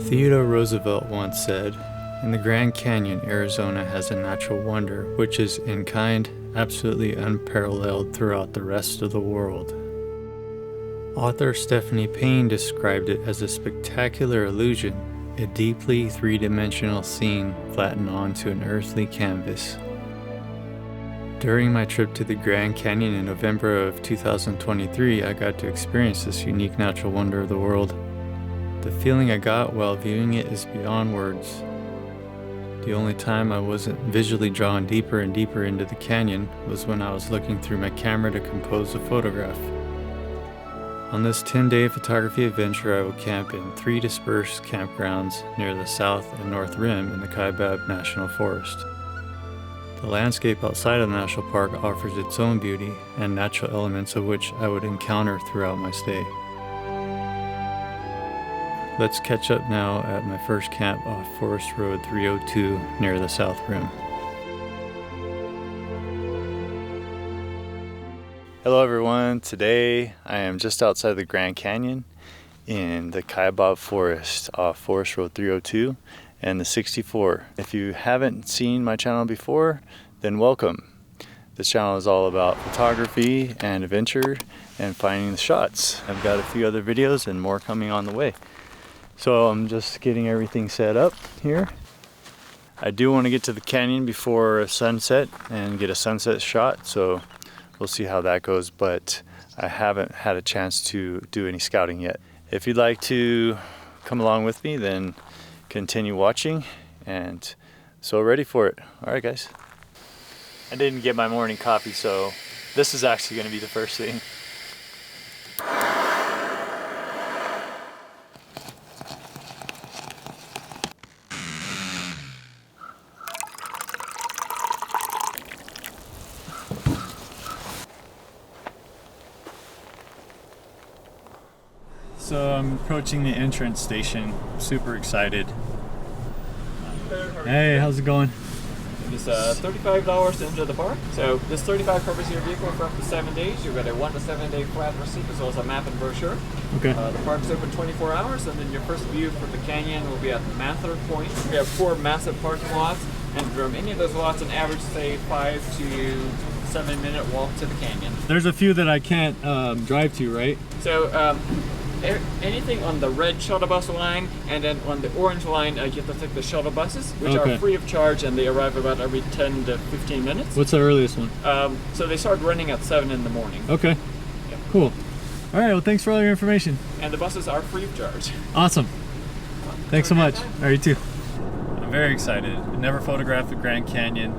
Theodore Roosevelt once said, "In the Grand Canyon, Arizona has a natural wonder which is, in kind, absolutely unparalleled throughout the rest of the world." Author Stephanie Payne described it as a spectacular illusion, a deeply three-dimensional scene flattened onto an earthly canvas. During my trip to the Grand Canyon in November of 2023, I got to experience this unique natural wonder of the world. The feeling I got while viewing it is beyond words. The only time I wasn't visually drawn deeper and deeper into the canyon was when I was looking through my camera to compose a photograph. On this 10-day photography adventure, I will camp in 3 dispersed campgrounds near the south and north rim in the Kaibab National Forest. The landscape outside of the national park offers its own beauty and natural elements of which I would encounter throughout my stay. Let's catch up now at my first camp off Forest Road 302 near the South Rim. Hello everyone, today I am just outside the Grand Canyon in the Kaibab Forest off Forest Road 302 and the 64. If you haven't seen my channel before, then welcome. This channel is all about photography and adventure and finding the shots. I've got a few other videos and more coming on the way. So I'm just getting everything set up here. I do want to get to the canyon before sunset and get a sunset shot, so we'll see how that goes, but I haven't had a chance to do any scouting yet. If you'd like to come along with me, then continue watching, and so ready for it. All right, guys. I didn't get my morning coffee, so this is actually going to be the first thing. So I'm approaching the entrance station, super excited. Hey, how's it going? It's $35 to enter the park. So this $35 covers your vehicle for up to 7 days. You've got a 1 to 7 day flat receipt as well as a map and brochure. Okay. The park's open 24 hours, and then your first view for the canyon will be at Temp Point. We have 4 massive parking lots, and from any of those lots, an average, say, 5 to 7 minute walk to the canyon. There's a few that I can't drive to, right? So anything on the red shuttle bus line, and then on the orange line, you have to take the shuttle buses, which are free of charge, and they arrive about every 10 to 15 minutes. What's the earliest one? So they start running at 7 in the morning. Okay. Yep. Cool. All right, well, thanks for all your information. And the buses are free of charge. Awesome. Thanks so much. All right, you too. I'm very excited. I never photographed the Grand Canyon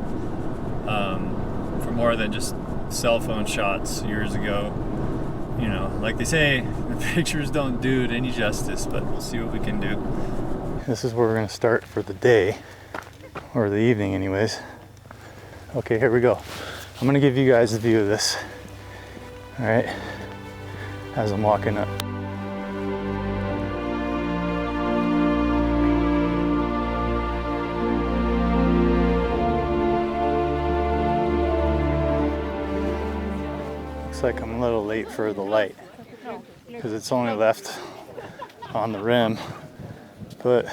for more than just cell phone shots years ago. You know, like they say, the pictures don't do it any justice, but we'll see what we can do. This is where we're going to start for the day, or the evening anyways. Okay, here we go. I'm going to give you guys a view of this. All right, as I'm walking up. Looks like I'm a little late for the light because it's only left on the rim, but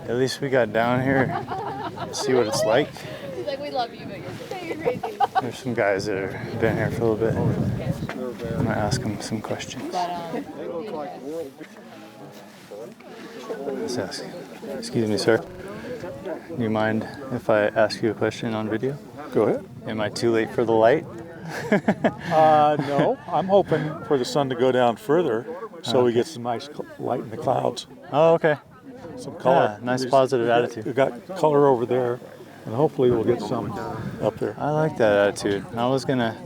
at least we got down here to see what it's like. He's like, we love you, but you're crazy. There's some guys that have been here for a little bit. I'm gonna ask them some questions. Let's ask. Excuse me, sir. Do you mind if I ask you a question on video? Go ahead. Am I too late for the light? No, I'm hoping for the sun to go down further so we get some nice light in the clouds. Oh, okay. Some color. Yeah, nice positive attitude. We got color over there, and hopefully we'll get some up there. I like that attitude. I was gonna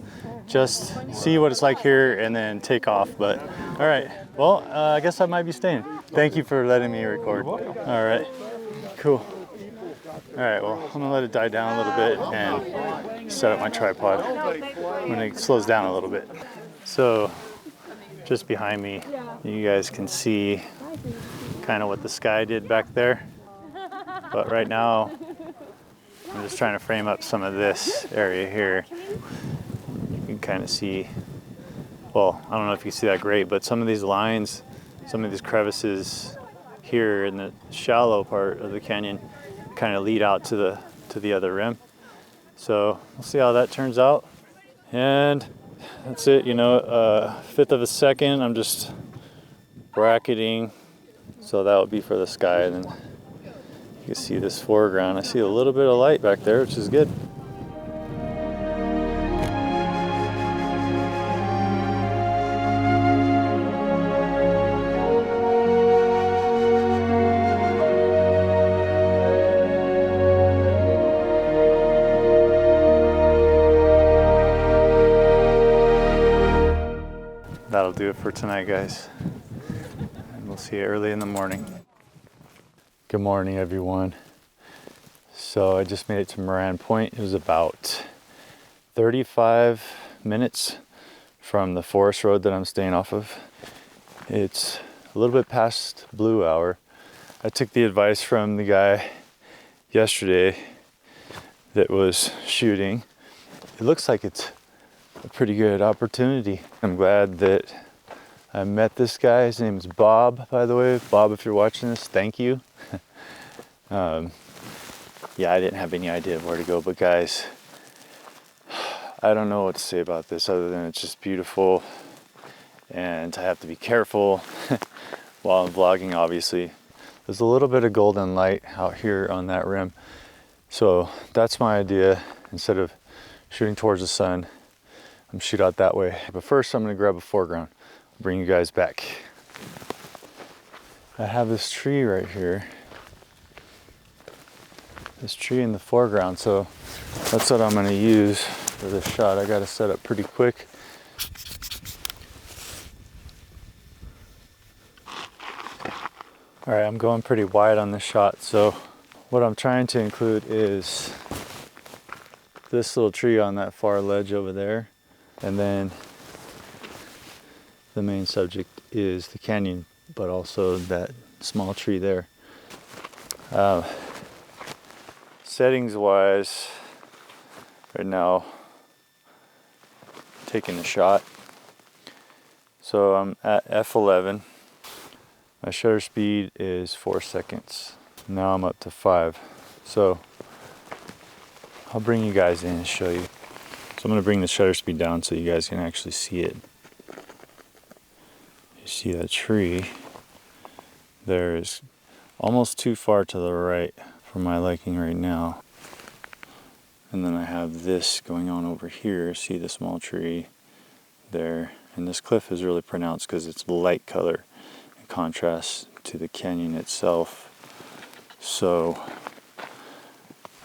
just see what it's like here and then take off, but all right. Well, I guess I might be staying. Thank you for letting me record. You're welcome. All right, cool. All right, well, I'm gonna let it die down a little bit and set up my tripod when it slows down a little bit. So, just behind me, you guys can see kind of what the sky did back there. But right now, I'm just trying to frame up some of this area here. You can kind of see, well, I don't know if you see that great, but some of these lines, some of these crevices here in the shallow part of the canyon kind of lead out to the other rim. So we'll see how that turns out. And that's it, you know, 1/5 of a second. I'm just bracketing. So that would be for the sky. And then you can see this foreground. I see a little bit of light back there, which is good. That'll do it for tonight, guys. And we'll see you early in the morning. Good morning, everyone. So I just made it to Moran Point. It was about 35 minutes from the forest road that I'm staying off of. It's a little bit past blue hour. I took the advice from the guy yesterday that was shooting. It looks like it's a pretty good opportunity. I'm glad that I met this guy. His name is Bob, by the way. Bob, if you're watching this, thank you. Yeah, I didn't have any idea of where to go, but guys, I don't know what to say about this other than it's just beautiful, and I have to be careful while I'm vlogging, obviously. There's a little bit of golden light out here on that rim, so that's my idea. Instead of shooting towards the sun, I'm shoot out that way. But first, I'm gonna grab a foreground. I'll bring you guys back. I have this tree right here. This tree in the foreground, so that's what I'm gonna use for this shot. I gotta set up pretty quick. All right, I'm going pretty wide on this shot, so what I'm trying to include is this little tree on that far ledge over there, and then the main subject is the canyon, but also that small tree there. Settings wise, right now, taking a shot. So I'm at f11. My shutter speed is 4 seconds. Now I'm up to 5. So I'll bring you guys in and show you. So I'm going to bring the shutter speed down so you guys can actually see it. You see that tree there is almost too far to the right for my liking right now. And then I have this going on over here. See the small tree there. And this cliff is really pronounced because it's light color in contrast to the canyon itself. So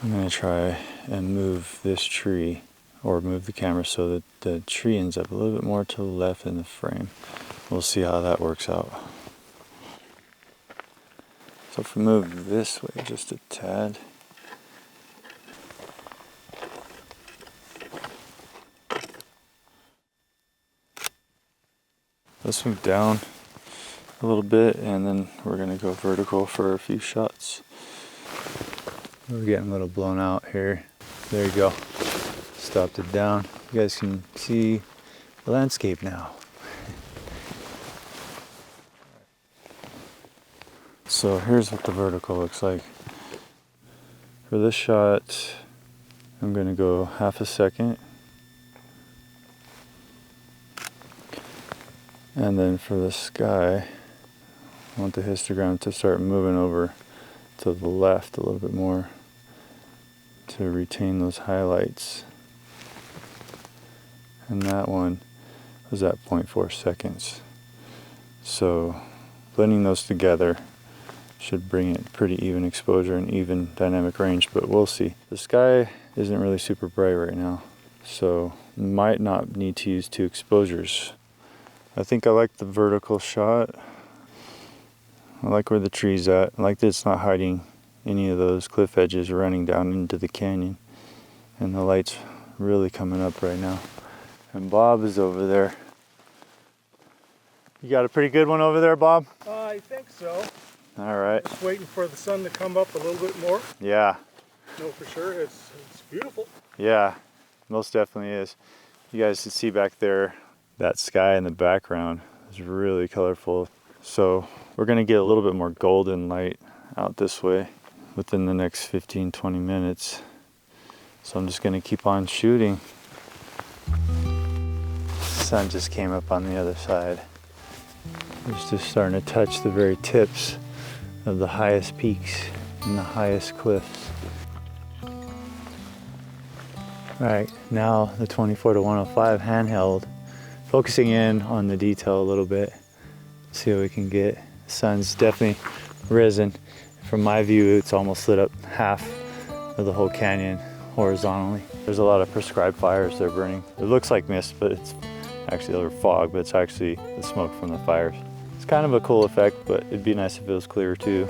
I'm going to try and move this tree, or move the camera so that the tree ends up a little bit more to the left in the frame. We'll see how that works out. So if we move this way just a tad. Let's move down a little bit, and then we're going to go vertical for a few shots. We're getting a little blown out here. There you go. Stopped it down. You guys can see the landscape now. So here's what the vertical looks like. For this shot, I'm going to go half a second. And then for the sky, I want the histogram to start moving over to the left a little bit more to retain those highlights. And that one was at 0.4 seconds. So blending those together should bring it pretty even exposure and even dynamic range, but we'll see. The sky isn't really super bright right now, so might not need to use 2 exposures. I think I like the vertical shot. I like where the tree's at. I like that it's not hiding any of those cliff edges running down into the canyon. And the light's really coming up right now. And Bob is over there. You got a pretty good one over there, Bob? I think so. All right. Just waiting for the sun to come up a little bit more. Yeah. No, for sure, it's beautiful. Yeah, most definitely is. You guys can see back there, that sky in the background is really colorful. So we're gonna get a little bit more golden light out this way within the next 15-20 minutes. So I'm just gonna keep on shooting. Sun just came up on the other side. It's just starting to touch the very tips of the highest peaks and the highest cliffs. All right, now the 24-105 handheld, focusing in on the detail a little bit. See what we can get. The sun's definitely risen. From my view, it's almost lit up half of the whole canyon horizontally. There's a lot of prescribed fires they're burning. It looks like mist, but it's actually a fog, but it's actually the smoke from the fires. It's kind of a cool effect, but it'd be nice if it was clear too.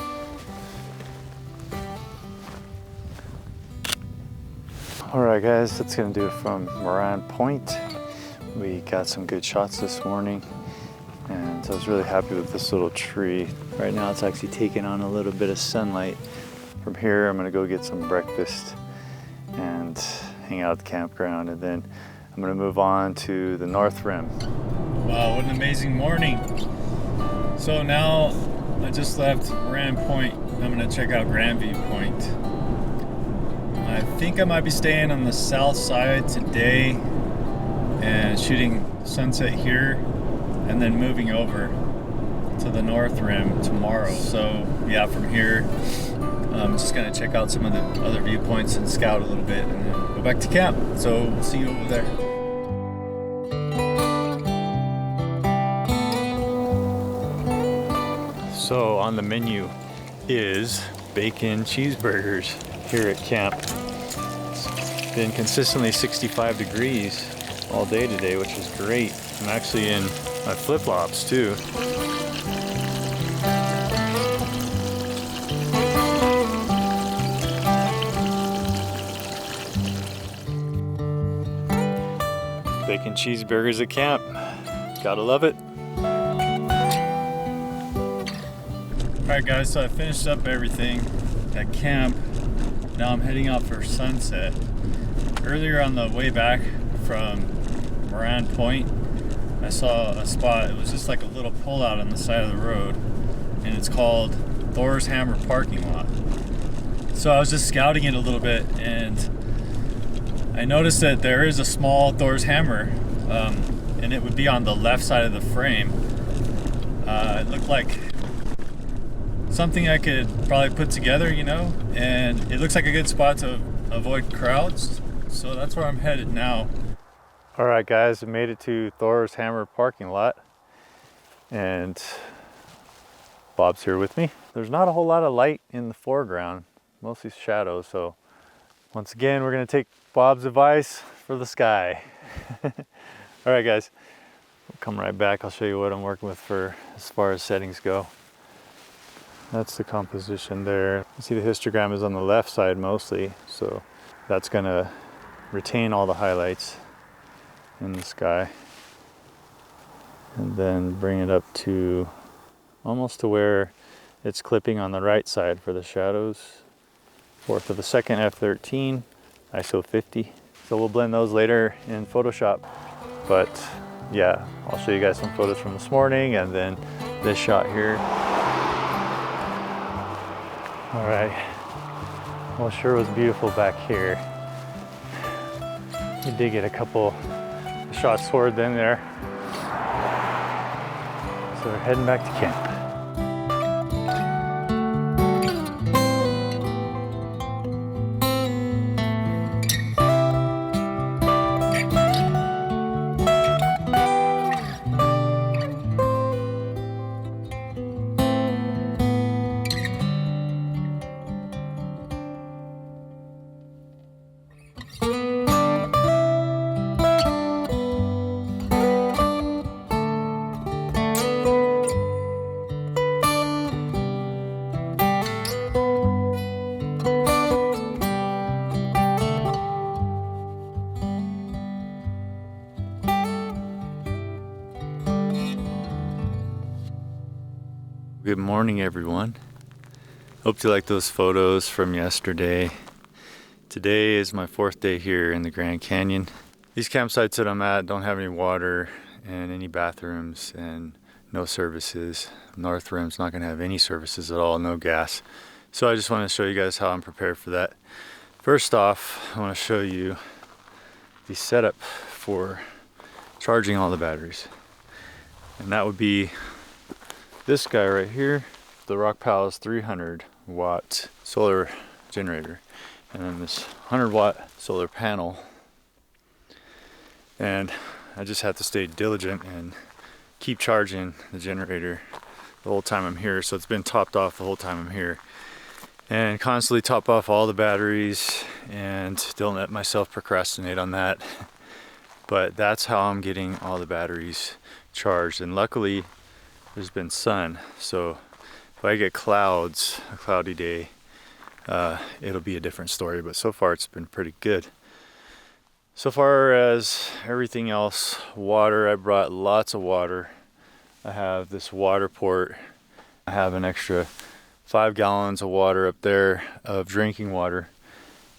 All right, guys, that's gonna do it from Moran Point. We got some good shots this morning, and I was really happy with this little tree. Right now, it's actually taking on a little bit of sunlight. From here, I'm gonna go get some breakfast and hang out at the campground, and then I'm gonna move on to the North Rim. Wow, what an amazing morning. So now I just left Moran Point. I'm gonna check out Grandview Point. I think I might be staying on the south side today and shooting sunset here, and then moving over to the North Rim tomorrow. So yeah, from here, I'm just gonna check out some of the other viewpoints and scout a little bit, and then go back to camp. So we'll see you over there. So on the menu is bacon cheeseburgers here at camp. It's been consistently 65 degrees all day today, which is great. I'm actually in my flip-flops too. Bacon cheeseburgers at camp. Gotta love it. Alright guys, so I finished up everything at camp. Now I'm heading out for sunset. Earlier on the way back from Moran Point, I saw a spot. It was just like a little pullout on the side of the road, and it's called Thor's Hammer Parking Lot. So I was just scouting it a little bit, and I noticed that there is a small Thor's Hammer, and it would be on the left side of the frame. It looked like something I could probably put together, you know, and it looks like a good spot to avoid crowds. So that's where I'm headed now. All right, guys, I made it to Thor's Hammer Parking Lot, and Bob's here with me. There's not a whole lot of light in the foreground, mostly shadows. So once again, we're gonna take Bob's advice for the sky. All right, guys, we'll come right back. I'll show you what I'm working with for as far as settings go. That's the composition there. You see the histogram is on the left side mostly, so that's gonna retain all the highlights in the sky. And then bring it up to almost to where it's clipping on the right side for the shadows. Or for the second f13, ISO 50. So we'll blend those later in Photoshop. But yeah, I'll show you guys some photos from this morning and then this shot here. All right, well, sure was beautiful back here. We did get a couple shots toward them there. So we're heading back to camp. Good morning, everyone. Hope you like those photos from yesterday. Today is my 4th day here in the Grand Canyon. These campsites that I'm at don't have any water and any bathrooms and no services. North Rim's not going to have any services at all, no gas. So I just want to show you guys how I'm prepared for that. First off, I want to show you the setup for charging all the batteries. And that would be this guy right here, the Rock Palace 300 watt solar generator. And then this 100 watt solar panel. And I just have to stay diligent and keep charging the generator the whole time I'm here. So it's been topped off the whole time I'm here. And constantly top off all the batteries and don't let myself procrastinate on that. But that's how I'm getting all the batteries charged. And luckily there's been sun, so if I get clouds, a cloudy day, it'll be a different story. But so far it's been pretty good. So far as everything else, water, I brought lots of water. I have this water port. I have an extra 5 gallons of water up there of drinking water,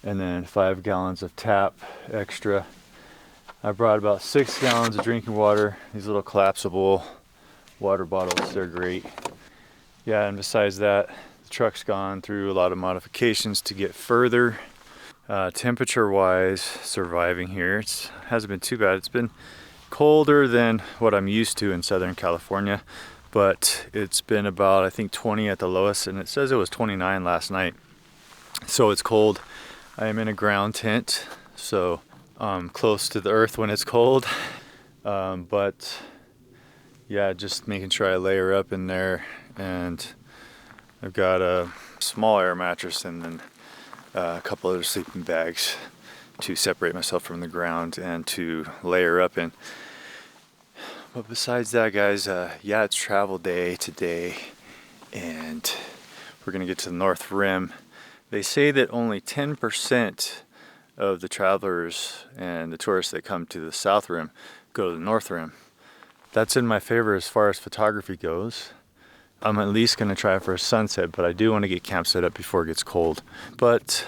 and then 5 gallons of tap extra. I brought about 6 gallons of drinking water, these little collapsible water bottles, they're great. Yeah, and besides that, the truck's gone through a lot of modifications to get further. Temperature wise, surviving here, it hasn't been too bad. It's been colder than what I'm used to in Southern California, but it's been about, I think, 20 at the lowest, and it says it was 29 last night. So it's cold. I am in a ground tent, so I'm close to the earth when it's cold. But yeah, just making sure I layer up in there, and I've got a small air mattress and then a couple other sleeping bags to separate myself from the ground and to layer up in. But besides that, guys, yeah, it's travel day today, and we're gonna get to the North Rim. They say that only 10% of the travelers and the tourists that come to the South Rim go to the North Rim. That's in my favor as far as photography goes. I'm at least gonna try for a sunset, but I do want to get camp set up before it gets cold. But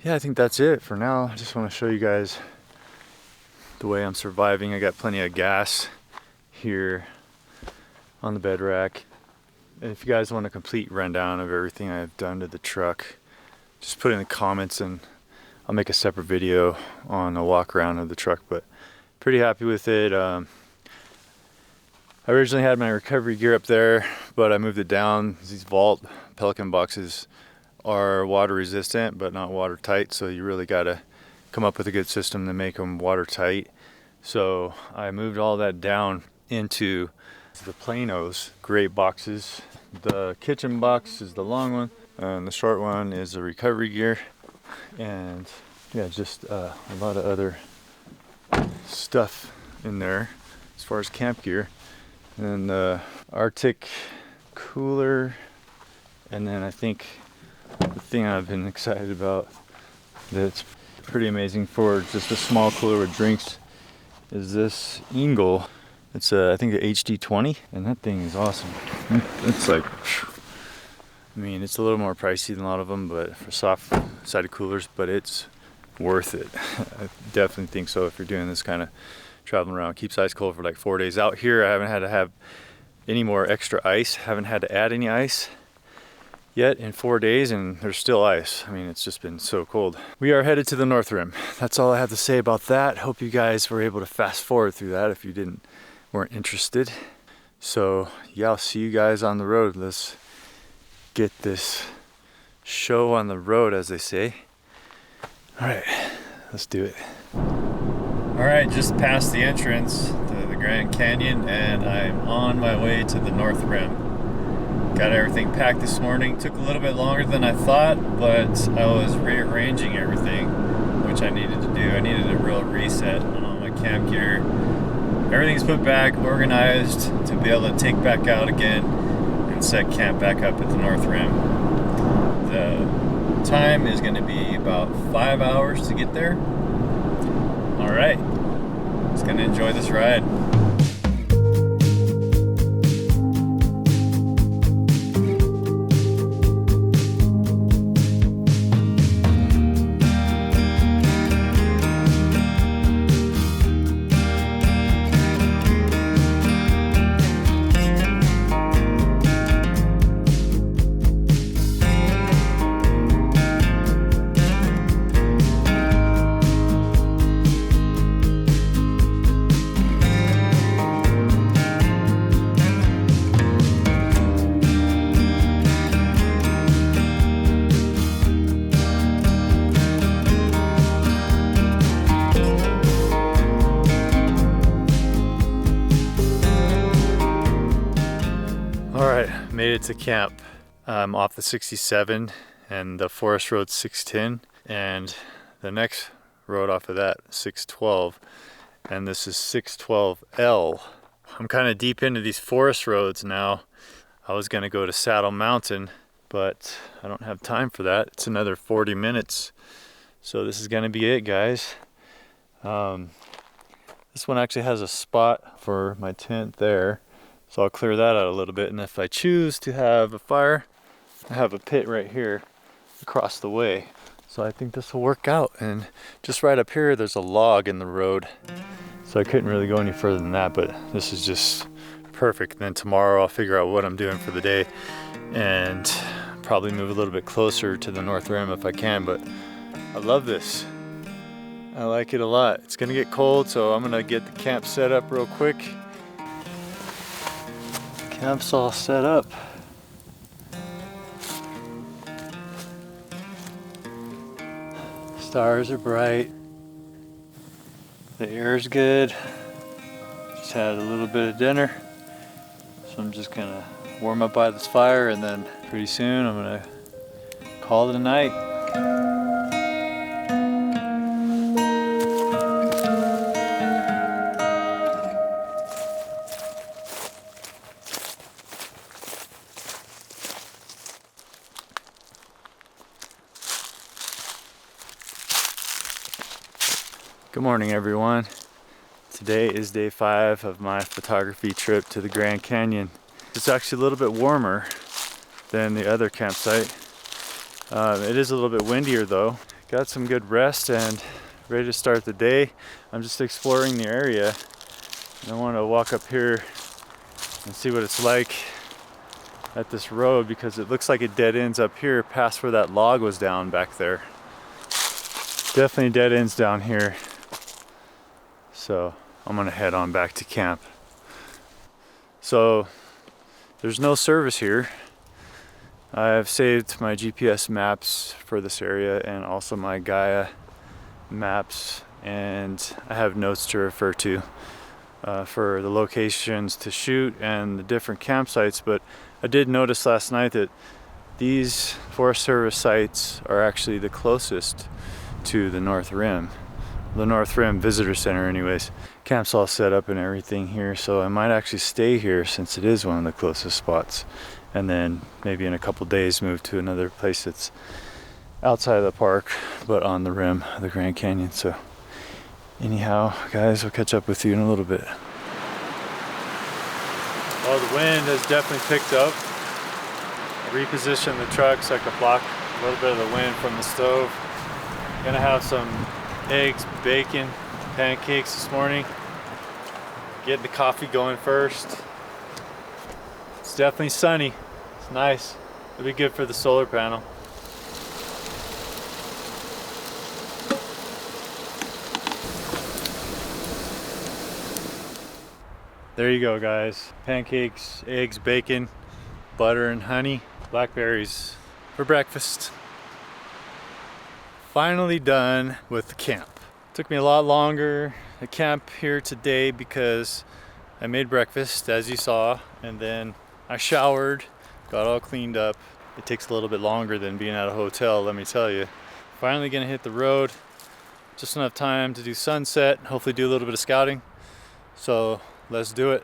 yeah, I think that's it for now. I just want to show you guys the way I'm surviving. I got plenty of gas here on the bed rack. And if you guys want a complete rundown of everything I've done to the truck, just put it in the comments and I'll make a separate video on a walk around of the truck. But pretty happy with it. I originally had my recovery gear up there, but I moved it down. These Vault Pelican boxes are water resistant, but not watertight. So you really gotta come up with a good system to make them watertight. So I moved all that down into the Planos gray boxes. The kitchen box is the long one, and the short one is the recovery gear. And yeah, just a lot of other stuff in there as far as camp gear. And the Arctic cooler, and then I think the thing I've been excited about that's pretty amazing for just a small cooler with drinks is this Engel. It's I think the HD20, and that thing is awesome. It's like, I mean, it's a little more pricey than a lot of them, but for soft sided coolers, but it's worth it. I definitely think so if you're doing this kind of traveling around. Keeps ice cold for like 4 days. Out here I haven't had to have any more extra ice, haven't had to add any ice yet in 4 days, and there's still ice. I mean, it's just been so cold. We are headed to the North Rim. That's all I have to say about that. Hope you guys were able to fast forward through that if you weren't interested. So yeah, I'll see you guys on the road. Let's get this show on the road, as they say. All right, let's do it. All right, just past the entrance to the Grand Canyon, and I'm on my way to the North Rim. Got everything packed this morning. Took a little bit longer than I thought, but I was rearranging everything, which I needed to do. I needed a real reset on all my camp gear. Everything's put back, organized to be able to take back out again and set camp back up at the North Rim. The time is going to be about 5 hours to get there. All right, just gonna enjoy this ride. Made it to camp. I'm off the 67 and the forest road 610, and the next road off of that 612, and this is 612L. I'm kind of deep into these forest roads now. I was gonna go to Saddle Mountain, but I don't have time for that. It's another 40 minutes. So this is gonna be it, guys. This one actually has a spot for my tent there. So I'll clear that out a little bit, and if I choose to have a fire, I have a pit right here across the way. So I think this will work out. And just right up here, there's a log in the road. So I couldn't really go any further than that, but this is just perfect. And then tomorrow I'll figure out what I'm doing for the day and probably move a little bit closer to the North Rim if I can, but I love this. I like it a lot. It's gonna get cold, so I'm gonna get the camp set up real quick. Camp's all set up. Stars are bright. The air's good. Just had a little bit of dinner. So I'm just gonna warm up by this fire, and then pretty soon I'm gonna call it a night. Good morning, everyone. Today is day 5 of my photography trip to the Grand Canyon. It's actually a little bit warmer than the other campsite. It is a little bit windier though. Got some good rest and ready to start the day. I'm just exploring the area. I want to walk up here and see what it's like at this road, because it looks like it dead ends up here past where that log was down back there. Definitely dead ends down here. So I'm gonna head on back to camp. So there's no service here. I've saved my GPS maps for this area and also my Gaia maps, and I have notes to refer to for the locations to shoot and the different campsites. But I did notice last night that these Forest Service sites are actually the closest to the North Rim. The North Rim Visitor Center anyways. Camp's all set up and everything here, so I might actually stay here since it is one of the closest spots, and then maybe in a couple days move to another place that's outside of the park but on the rim of the Grand Canyon. So anyhow, guys, I'll catch up with you in a little bit. Oh, the wind has definitely picked up. I repositioned the truck so I could block a little bit of the wind from the stove. Gonna have some eggs, bacon, pancakes this morning. Get the coffee going first. It's definitely sunny. It's nice. It'll be good for the solar panel. There you go, guys. Pancakes, eggs, bacon, butter and honey, blackberries for breakfast. Finally done with the camp. Took me a lot longer to camp here today because I made breakfast, as you saw, and then I showered, got all cleaned up. It takes a little bit longer than being at a hotel, let me tell you. Finally gonna hit the road. Just enough time to do sunset, hopefully do a little bit of scouting. So let's do it.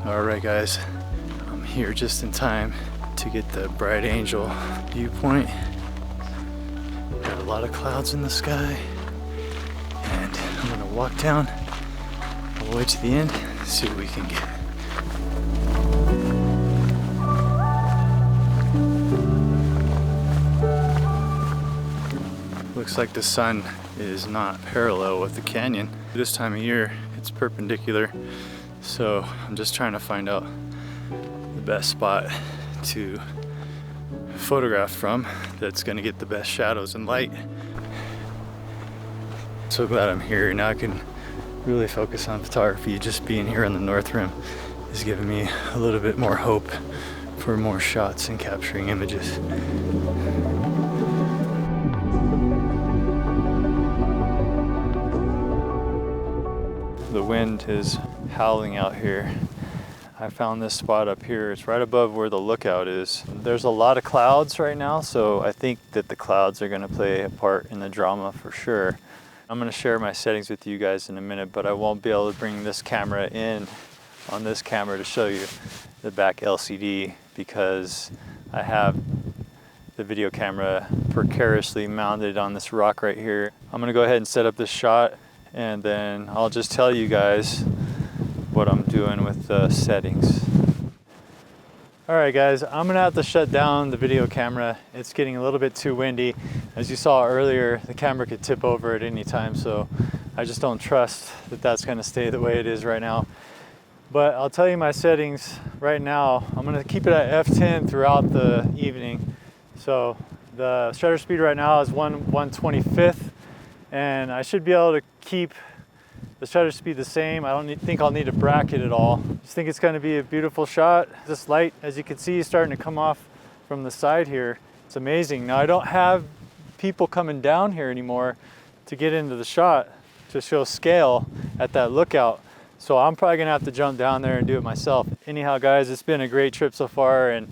Alright guys, I'm here just in time to get the Bright Angel viewpoint. lot of clouds in the sky. And I'm gonna walk down all the way to the end, see what we can get. Looks like the sun is not parallel with the canyon. This time of year, it's perpendicular. So I'm just trying to find out the best spot to photograph from that's gonna get the best shadows and light. So glad I'm here. Now I can really focus on photography. Just being here on the North Rim is giving me a little bit more hope for more shots and capturing images. The wind is howling out here. I found this spot up here. It's right above where the lookout is. There's a lot of clouds right now, so I think that the clouds are gonna play a part in the drama for sure. I'm gonna share my settings with you guys in a minute, but I won't be able to bring this camera in on this camera to show you the back LCD because I have the video camera precariously mounted on this rock right here. I'm gonna go ahead and set up this shot and then I'll just tell you guys what I'm doing with the settings. All right guys, I'm gonna have to shut down the video camera. It's getting a little bit too windy. As you saw earlier, the camera could tip over at any time, so I just don't trust that that's gonna stay the way it is right now. But I'll tell you my settings right now. I'm gonna keep it at f10 throughout the evening. So the shutter speed right now is 1/125th, and I should be able to keep the shutter speed the same. I don't think I'll need to bracket at all. Just think it's gonna be a beautiful shot. This light, as you can see, is starting to come off from the side here. It's amazing. Now I don't have people coming down here anymore to get into the shot to show scale at that lookout. So I'm probably gonna have to jump down there and do it myself. Anyhow, guys, it's been a great trip so far, and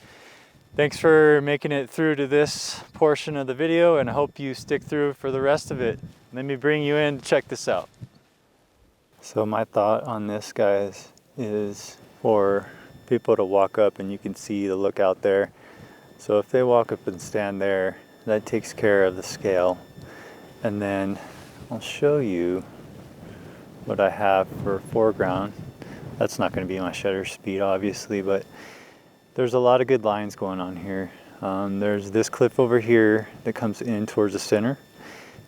thanks for making it through to this portion of the video, and I hope you stick through for the rest of it. Let me bring you in to check this out. So my thought on this, guys, is for people to walk up and you can see the lookout there. So if they walk up and stand there, that takes care of the scale. And then I'll show you what I have for foreground. That's not going to be my shutter speed, obviously, but there's a lot of good lines going on here. There's this cliff over here that comes in towards the center.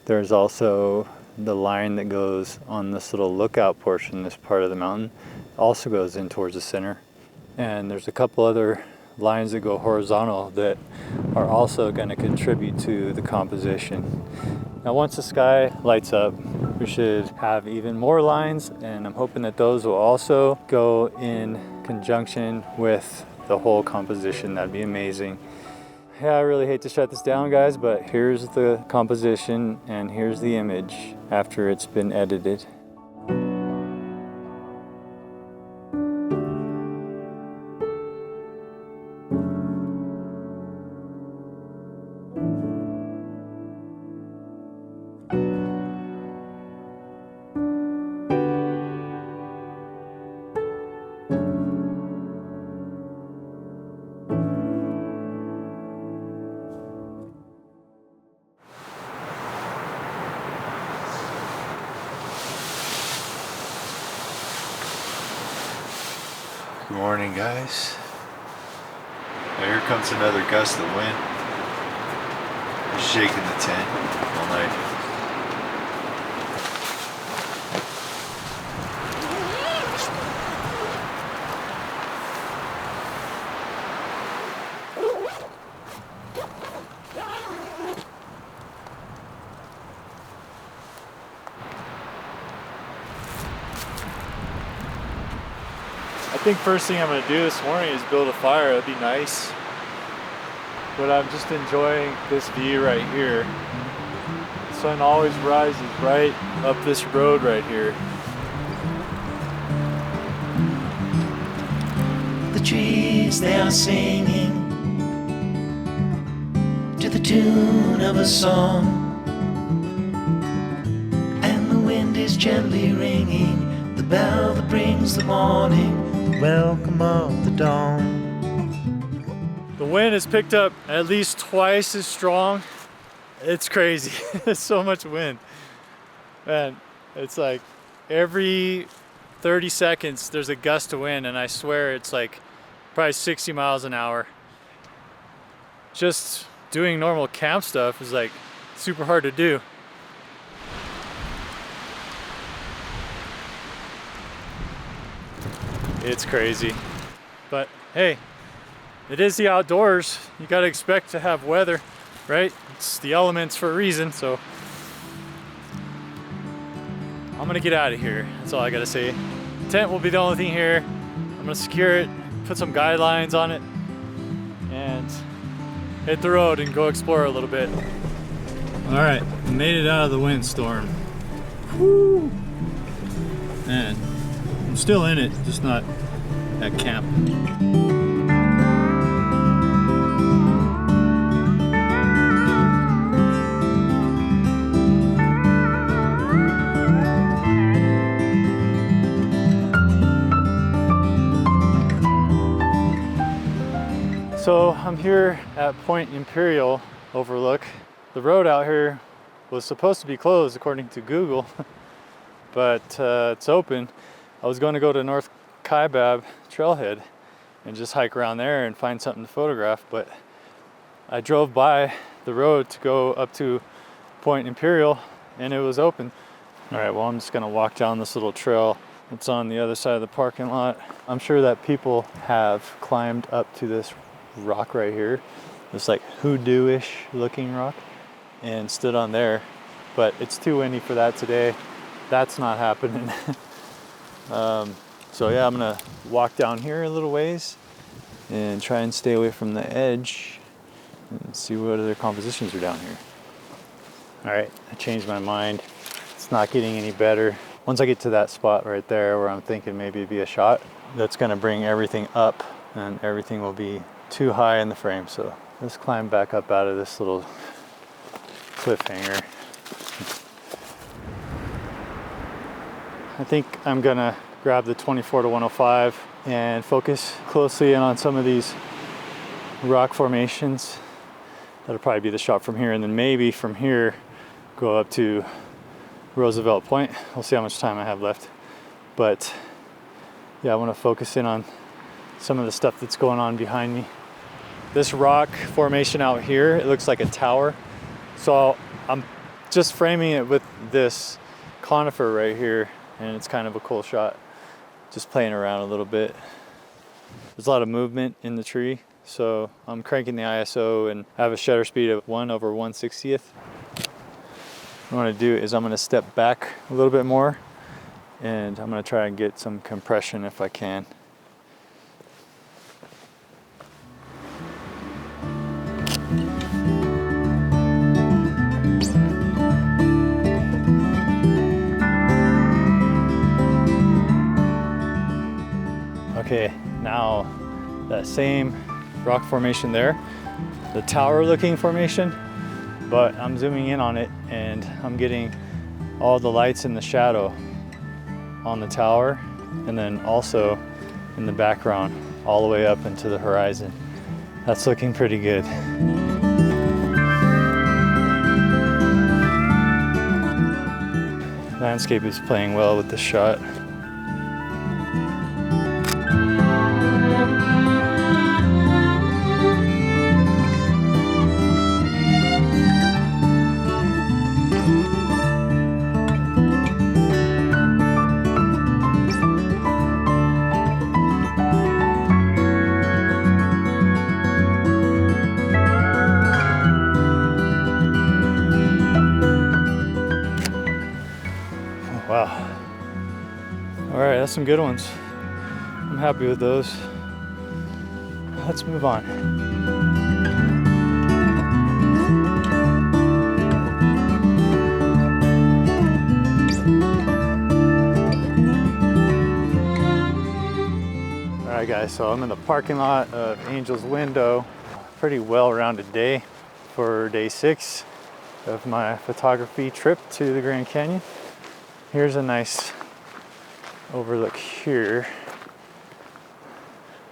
There's also the line that goes on this little lookout portion, this part of the mountain, also goes in towards the center. And there's a couple other lines that go horizontal that are also going to contribute to the composition. Now once the sky lights up, we should have even more lines, and I'm hoping that those will also go in conjunction with the whole composition. That'd be amazing. Yeah, I really hate to shut this down, guys, but here's the composition and here's the image after it's been edited. Good morning, guys. Now here comes another gust of wind. It's shaking the tent all night. I think first thing I'm going to do this morning is build a fire. That'd be nice. But I'm just enjoying this view right here. The sun always rises right up this road right here. The trees, they are singing to the tune of a song, and the wind is gently ringing the bell that brings the morning. Welcome of the dawn. The wind has picked up at least twice as strong It's crazy. There's so much wind. Man, it's like every 30 seconds there's a gust of wind, and I swear it's like probably 60 miles an hour. Just doing normal camp stuff is like super hard to do. It's crazy. But hey, it is the outdoors. You gotta expect to have weather, right? It's the elements for a reason, so I'm gonna get out of here. That's all I gotta say. Tent will be the only thing here. I'm gonna secure it, put some guidelines on it, and hit the road and go explore a little bit. All right, made it out of the windstorm. Woo! Man, I'm still in it, just not at camp. So I'm here at Point Imperial overlook. The road out here was supposed to be closed according to Google, but it's open. I was going to go to North Kaibab trailhead and just hike around there and find something to photograph, but I drove by the road to go up to Point Imperial and it was open. All right, well, I'm just gonna walk down this little trail. It's on the other side of the parking lot. I'm sure that people have climbed up to this rock right here, this like hoodoo-ish looking rock, and stood on there, but it's too windy for that today. That's not happening. So yeah, I'm gonna walk down here a little ways and try and stay away from the edge and see what other compositions are down here. All right, I changed my mind. It's not getting any better. Once I get to that spot right there where I'm thinking maybe it'd be a shot, that's gonna bring everything up and everything will be too high in the frame. So let's climb back up out of this little cliffhanger. I think I'm gonna grab the 24-105 and focus closely in on some of these rock formations. That'll probably be the shot from here, and then maybe from here go up to Roosevelt Point. We'll see how much time I have left. But yeah, I want to focus in on some of the stuff that's going on behind me. This rock formation out here, it looks like a tower. So I'm just framing it with this conifer right here, and it's kind of a cool shot. Just playing around a little bit. There's a lot of movement in the tree, so I'm cranking the ISO and I have a shutter speed of 1/160th. What I'm gonna do is I'm gonna step back a little bit more and I'm gonna try and get some compression if I can. Okay, now that same rock formation there, the tower looking formation, but I'm zooming in on it and I'm getting all the lights in the shadow on the tower and then also in the background all the way up into the horizon. That's looking pretty good. Landscape is playing well with the shot. Wow. All right, that's some good ones. I'm happy with those. Let's move on. All right, guys, so I'm in the parking lot of Angel's Window. Pretty well-rounded day for day 6 of my photography trip to the Grand Canyon. Here's a nice overlook here.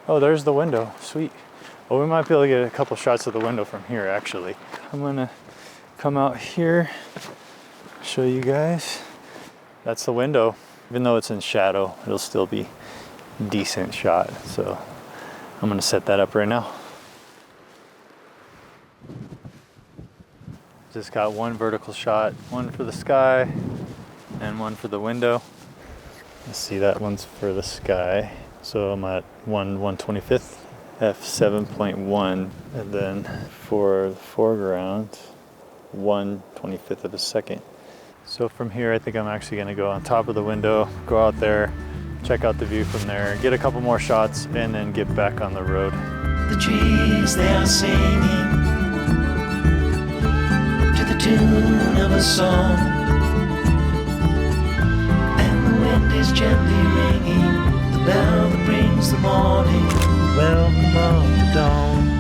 Oh, there's the window. Sweet. Well, we might be able to get a couple shots of the window from here, actually. I'm gonna come out here, show you guys. That's the window. Even though it's in shadow, it'll still be a decent shot. So I'm gonna set that up right now. Just got one vertical shot, one for the sky and one for the window. Let's see, that one's for the sky. So I'm at 1/125th, f7.1, and then for the foreground, 1/25th of a second. So from here, I think I'm actually gonna go on top of the window, go out there, check out the view from there, get a couple more shots, and then get back on the road. The trees, they are singing to the tune of a song, and the wind is gently ringing the bell that brings the morning, welcome of the dawn.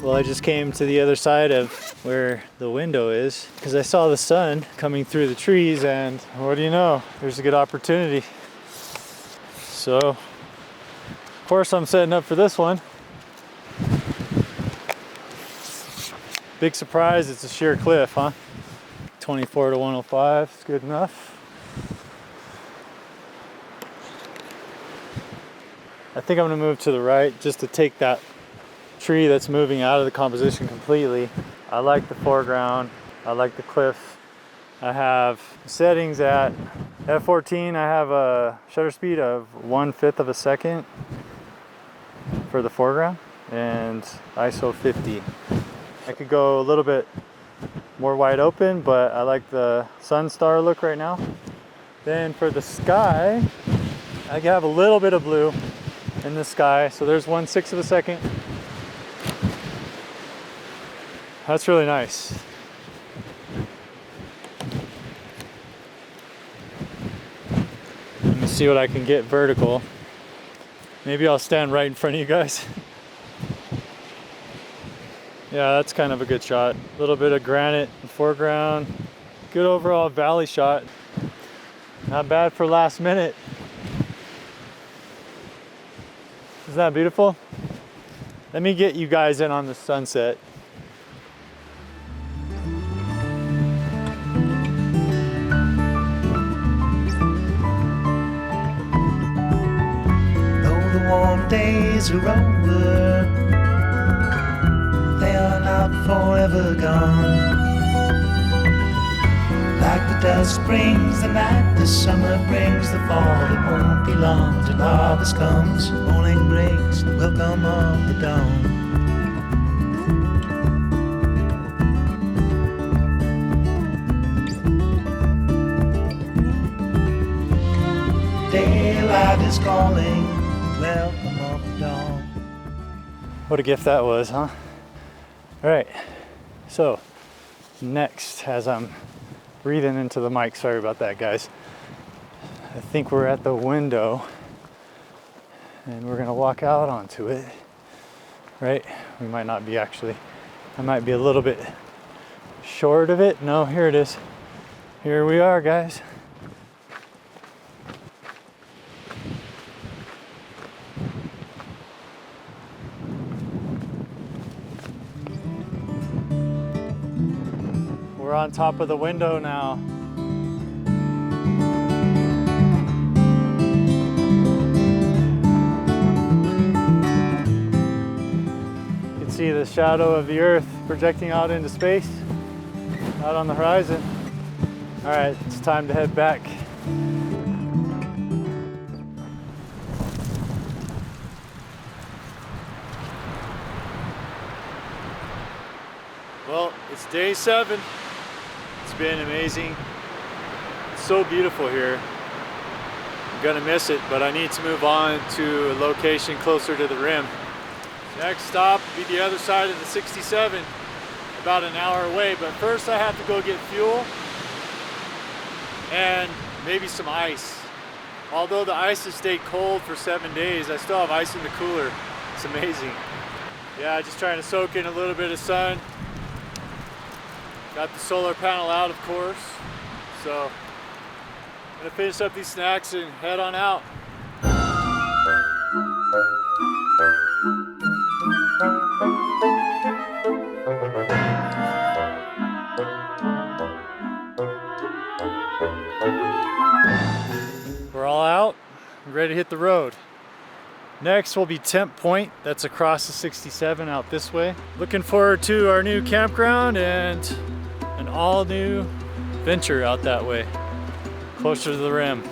Well, I just came to the other side of where the window is because I saw the sun coming through the trees, and what do you know, there's a good opportunity. So, of course, I'm setting up for this one. Big surprise, it's a sheer cliff, huh? 24 to 105 is good enough. I think I'm gonna move to the right just to take that tree that's moving out of the composition completely. I like the foreground, I like the cliff. I have settings at f14. I have a shutter speed of 1/5 of a second for the foreground and ISO 50. I could go a little bit more wide open, but I like the sun star look right now. Then for the sky, I have a little bit of blue in the sky, so there's 1/6 of a second. That's really nice. Let me see what I can get vertical. Maybe I'll stand right in front of you guys. Yeah, that's kind of a good shot. A little bit of granite in the foreground. Good overall valley shot. Not bad for last minute. Isn't that beautiful? Let me get you guys in on the sunset. Warm days are over, they are not forever gone. Like the dusk brings the night, the summer brings the fall. It won't be long till harvest comes, morning breaks, the welcome of the dawn. Daylight is calling, welcome of the dawn. What a gift that was, huh? All right, so next, as I'm breathing into the mic, sorry about that, guys. I think we're at the window and we're gonna walk out onto it, right? We might not be actually, I might be a little bit short of it. No, here it is. Here we are, guys. We're on top of the window now. You can see the shadow of the Earth projecting out into space, out on the horizon. All right, it's time to head back. Well, it's day 7. It's been amazing. It's so beautiful here. I'm gonna miss it, but I need to move on to a location closer to the rim. Next stop will be the other side of the 67, about an hour away, but first I have to go get fuel and maybe some ice. Although the ice has stayed cold for 7 days, I still have ice in the cooler. It's amazing. Yeah, just trying to soak in a little bit of sun. Got the solar panel out, of course. So I'm gonna finish up these snacks and head on out. ready to hit the road. Next will be Temp Point. That's across the 67 out this way. Looking forward to our new campground and an all new venture out that way, closer to the rim.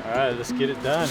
All right, let's get it done.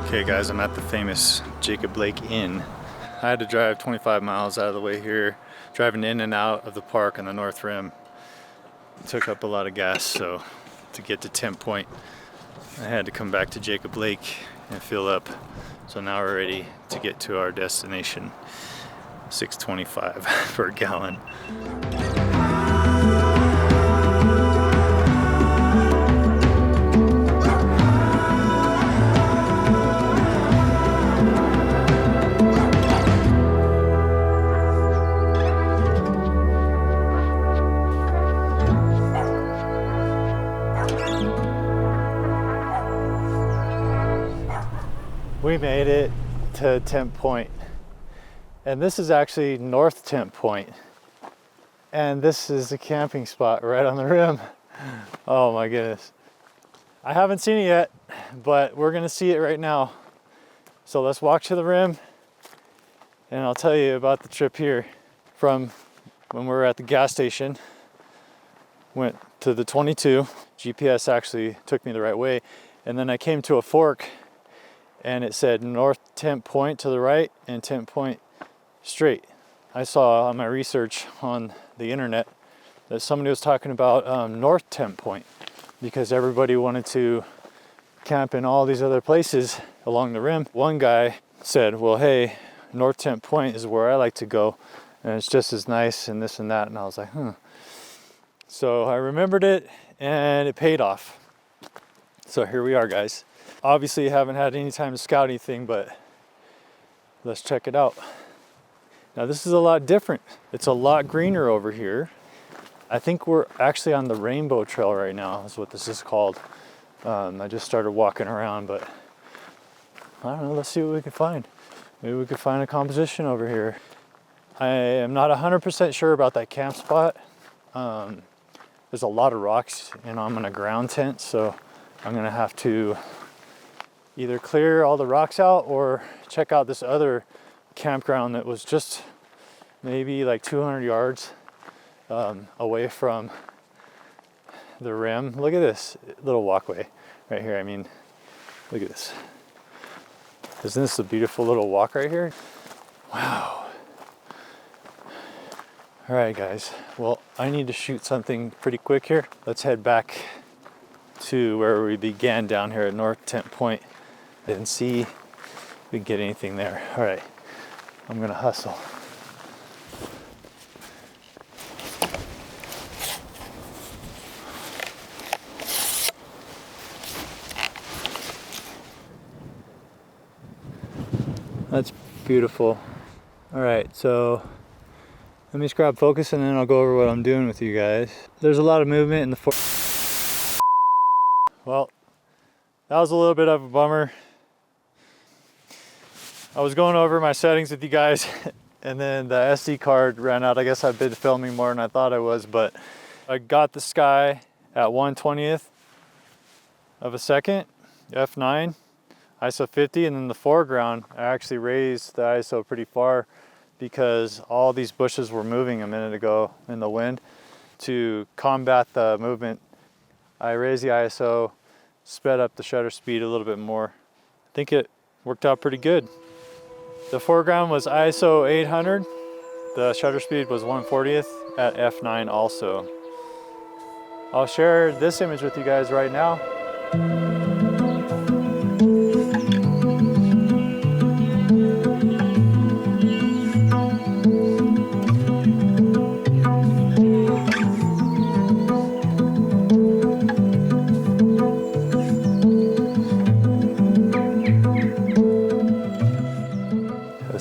Okay guys, I'm at the famous Jacob Lake Inn. I had to drive 25 miles out of the way here, driving in and out of the park on the North Rim. It took up a lot of gas, so to get to Temp Point, I had to come back to Jacob Lake and fill up. So now we're ready to get to our destination, $6.25 per gallon. We made it to Temp Point, and this is actually North Temp Point, and this is the camping spot right on the rim. Oh my goodness, I haven't seen it yet, but we're gonna see it right now. So let's walk to the rim and I'll tell you about the trip here. From when we were at the gas station, went to the 22, GPS actually took me the right way, and then I came to a fork and it said North Temp Point to the right and Temp Point straight. I saw on my research on the internet that somebody was talking about North Temp Point because everybody wanted to camp in all these other places along the rim. One guy said, well, hey, North Temp Point is where I like to go, and it's just as nice and this and that. And I was like, So I remembered it and it paid off. So here we are, guys. Obviously, haven't had any time to scout anything, but let's check it out. Now, this is a lot different. It's a lot greener over here. I think we're actually on the Rainbow Trail right now, is what this is called. I just started walking around, but I don't know, let's see what we can find. Maybe we could find a composition over here. I am not 100% sure about that camp spot. There's a lot of rocks, and I'm in a ground tent, so I'm gonna have to either clear all the rocks out or check out this other campground that was just maybe like 200 yards away from the rim. Look at this little walkway right here. I mean, look at this. Isn't this a beautiful little walk right here? Wow. All right, guys. Well, I need to shoot something pretty quick here. Let's head back to where we began down here at North Temp Point and see if we can get anything there. All right, I'm gonna hustle. That's beautiful. All right, so let me just grab focus and then I'll go over what I'm doing with you guys. There's a lot of movement in the Well, that was a little bit of a bummer. I was going over my settings with you guys and then the SD card ran out. I guess I've been filming more than I thought I was, but I got the sky at 1/20th of a second, f9, ISO 50, and then the foreground, I actually raised the ISO pretty far because all these bushes were moving a minute ago in the wind. To combat the movement, I raised the ISO, sped up the shutter speed a little bit more. I think it worked out pretty good. The foreground was ISO 800. The shutter speed was 1/40th at f9 also. I'll share this image with you guys right now. That's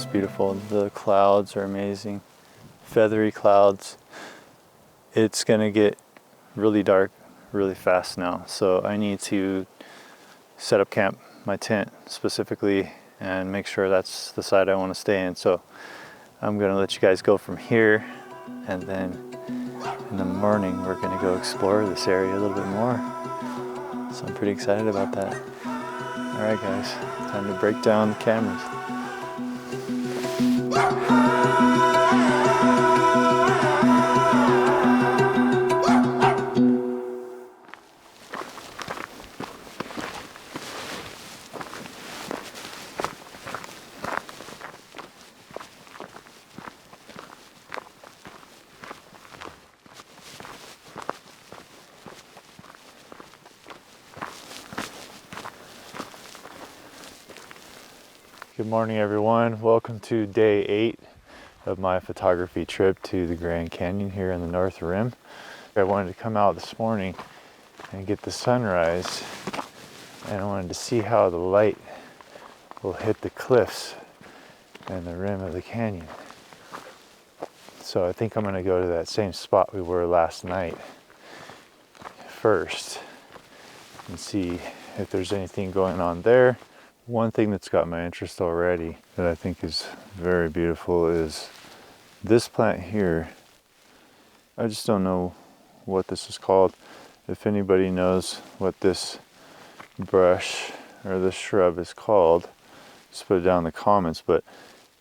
beautiful. The clouds are amazing. Feathery clouds. It's gonna get really dark really fast now, so I need to set up camp, my tent specifically, and make sure that's the side I want to stay in. So I'm gonna let you guys go from here, and then in the morning we're gonna go explore this area a little bit more. So I'm pretty excited about that. All right guys, time to break down the cameras. Good morning everyone. Welcome to day 8 of my photography trip to the Grand Canyon here in the North Rim. I wanted to come out this morning and get the sunrise, and I wanted to see how the light will hit the cliffs and the rim of the canyon. So I think I'm going to go to that same spot we were last night first and see if there's anything going on there. One thing that's got my interest already that I think is very beautiful is this plant here. I just don't know what this is called. If anybody knows what this brush or this shrub is called, just put it down in the comments. But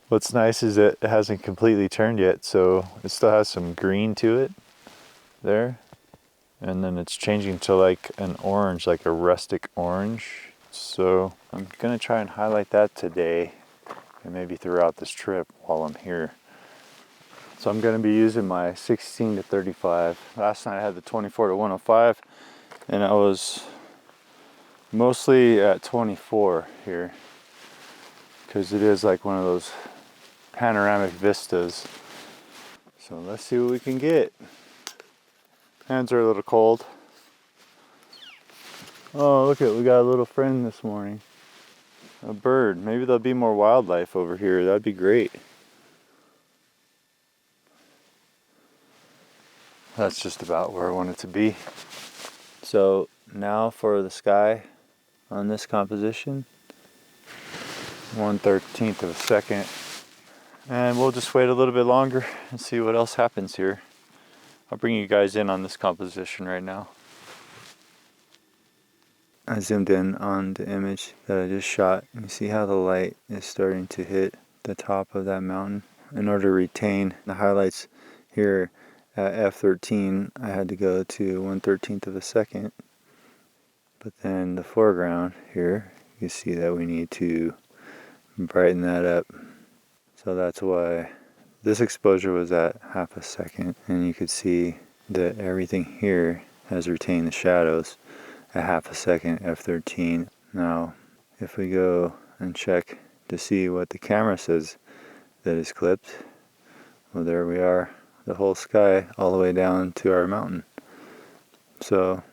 what's nice is that it hasn't completely turned yet, so it still has some green to it there. And then it's changing to like an orange, like a rustic orange. So I'm gonna try and highlight that today and maybe throughout this trip while I'm here. So I'm gonna be using my 16 to 35. Last night I had the 24 to 105 and I was mostly at 24 here because it is like one of those panoramic vistas. So let's see what we can get. Hands are a little cold. Oh, look at, we got a little friend this morning. A bird. Maybe there'll be more wildlife over here. That'd be great. That's just about where I want it to be. So now for the sky on this composition. 1/13 of a second. And we'll just wait a little bit longer and see what else happens here. I'll bring you guys in on this composition right now. I zoomed in on the image that I just shot. You see how the light is starting to hit the top of that mountain. In order to retain the highlights here at f13, I had to go to 1/13 of a second. But then the foreground here, you see that we need to brighten that up. So that's why this exposure was at half a second, and you could see that everything here has retained the shadows at half a second, f13. Now, if we go and check to see what the camera says that is clipped, well, there we are, the whole sky all the way down to our mountain. So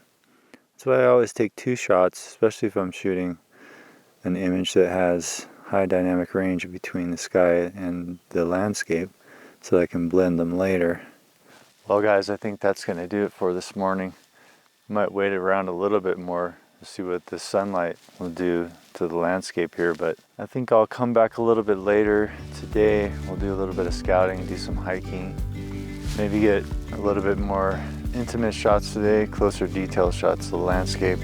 that's why I always take 2 shots, especially if I'm shooting an image that has high dynamic range between the sky and the landscape, so I can blend them later. Well guys, I think that's going to do it for this morning. Might wait around a little bit more to see what the sunlight will do to the landscape here, but I think I'll come back a little bit later today. We'll do a little bit of scouting, do some hiking, maybe get a little bit more intimate shots today, closer detail shots of the landscape.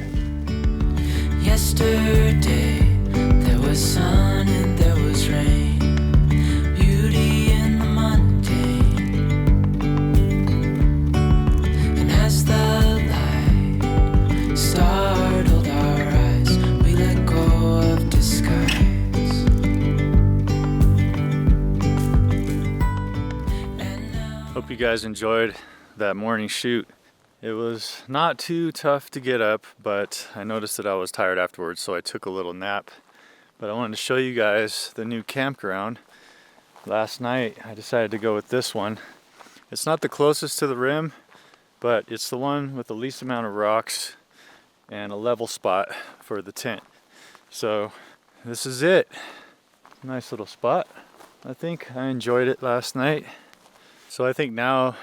Yesterday there was sun and there was rain, beauty in the mundane, and as the light startled our eyes, we let go of disguise. Hope you guys enjoyed that morning shoot. It was not too tough to get up, but I noticed that I was tired afterwards, so I took a little nap. But I wanted to show you guys the new campground. Last night I decided to go with this one. It's not the closest to the rim, but it's the one with the least amount of rocks and a level spot for the tent. So this is it. Nice little spot. I think I enjoyed it last night. So I think now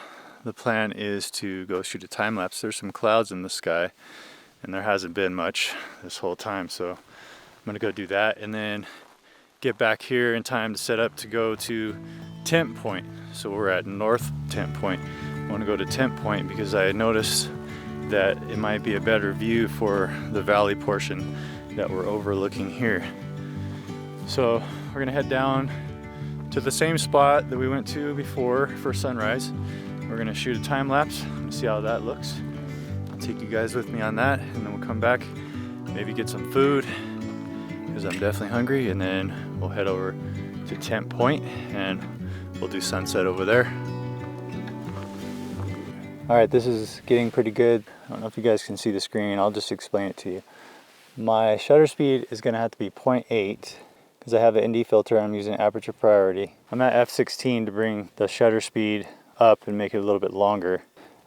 the plan is to go shoot a time lapse. There's some clouds in the sky and there hasn't been much this whole time, so I'm gonna go do that and then get back here in time to set up to go to Temp Point. So we're at North Temp Point. I want to go to Temp Point because I noticed that it might be a better view for the valley portion that we're overlooking here. So we're gonna head down to the same spot that we went to before for sunrise. We're gonna shoot a time lapse and see how that looks. I'll take you guys with me on that, and then we'll come back, maybe get some food because I'm definitely hungry, and then we'll head over to Temp Point and we'll do sunset over there. All right, this is getting pretty good. I don't know if you guys can see the screen. I'll just explain it to you. My shutter speed is gonna have to be 0.8 because I have an ND filter and I'm using aperture priority. I'm at f16 to bring the shutter speed up and make it a little bit longer,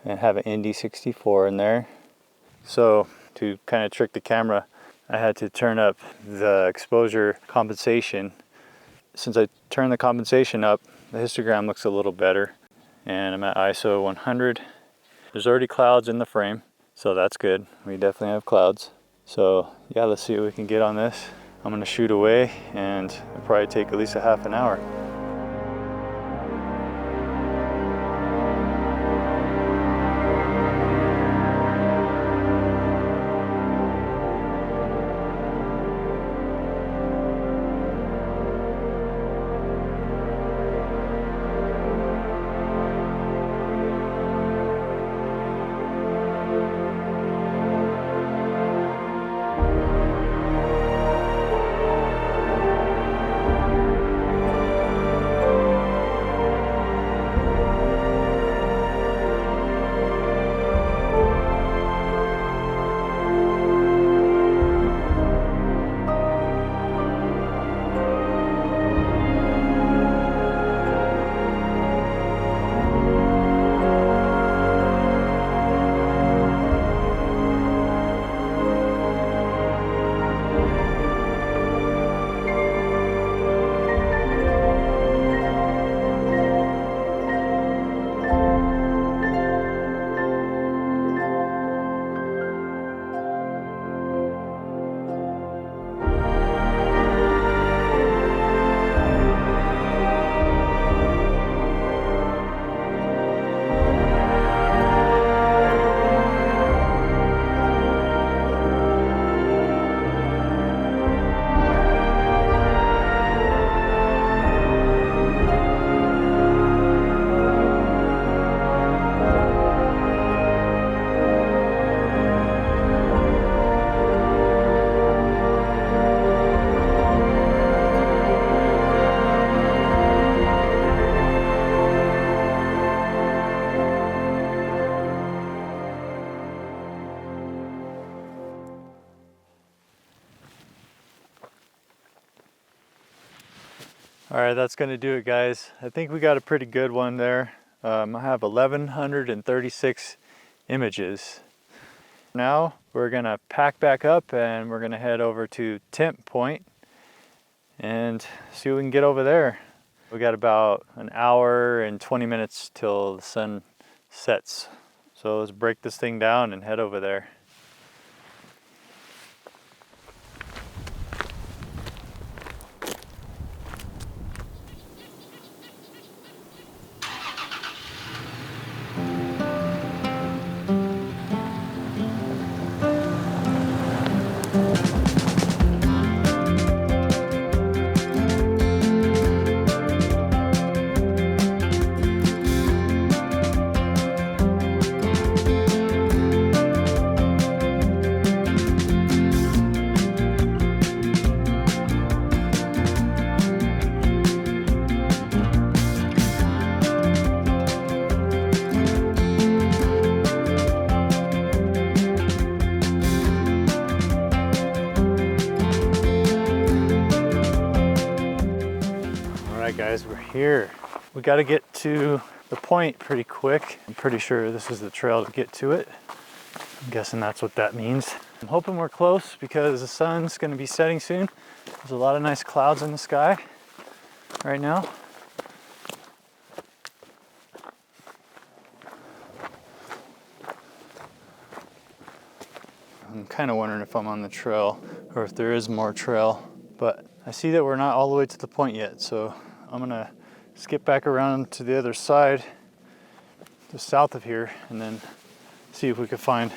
and have an ND64 in there. So to kind of trick the camera, I had to turn up the exposure compensation. Since I turned the compensation up, the histogram looks a little better, and I'm at ISO 100. There's already clouds in the frame, so that's good. We definitely have clouds. So yeah, let's see what we can get on this. I'm gonna shoot away and it'll probably take at least a half an hour. All right, that's gonna do it, guys. I think we got a pretty good one there. I have 1,136 images. Now we're gonna pack back up and we're gonna head over to Temp Point and see what we can get over there. We got about an hour and 20 minutes till the sun sets. So let's break this thing down and head over there. here. We got to get to the point pretty quick. I'm pretty sure this is the trail to get to it. I'm guessing that's what that means. I'm hoping we're close because the sun's going to be setting soon. There's a lot of nice clouds in the sky right now. I'm kind of wondering if I'm on the trail or if there is more trail, but I see that we're not all the way to the point yet, so I'm gonna skip back around to the other side, just south of here, and then see if we could find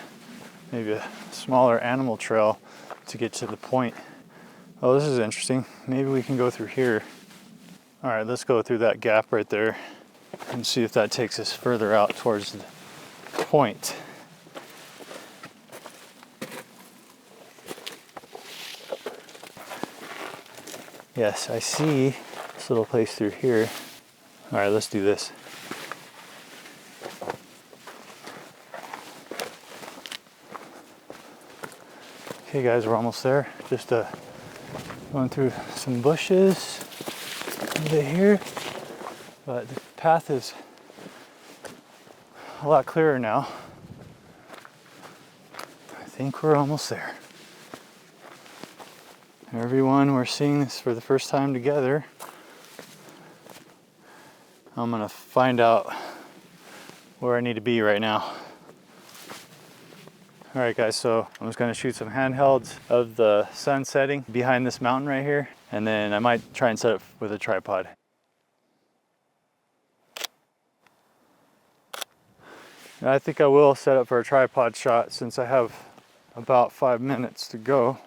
maybe a smaller animal trail to get to the point. Oh, this is interesting. Maybe we can go through here. All right, let's go through that gap right there and see if that takes us further out towards the point. Yes, I see this little place through here. All right, let's do this. Okay guys, we're almost there. Just going through some bushes over here. But the path is a lot clearer now. I think we're almost there. Everyone, we're seeing this for the first time together. I'm gonna find out where I need to be right now. All right guys, so I'm just gonna shoot some handhelds of the sun setting behind this mountain right here, and then I might try and set up with a tripod. And I think I will set up for a tripod shot since I have about 5 minutes to go.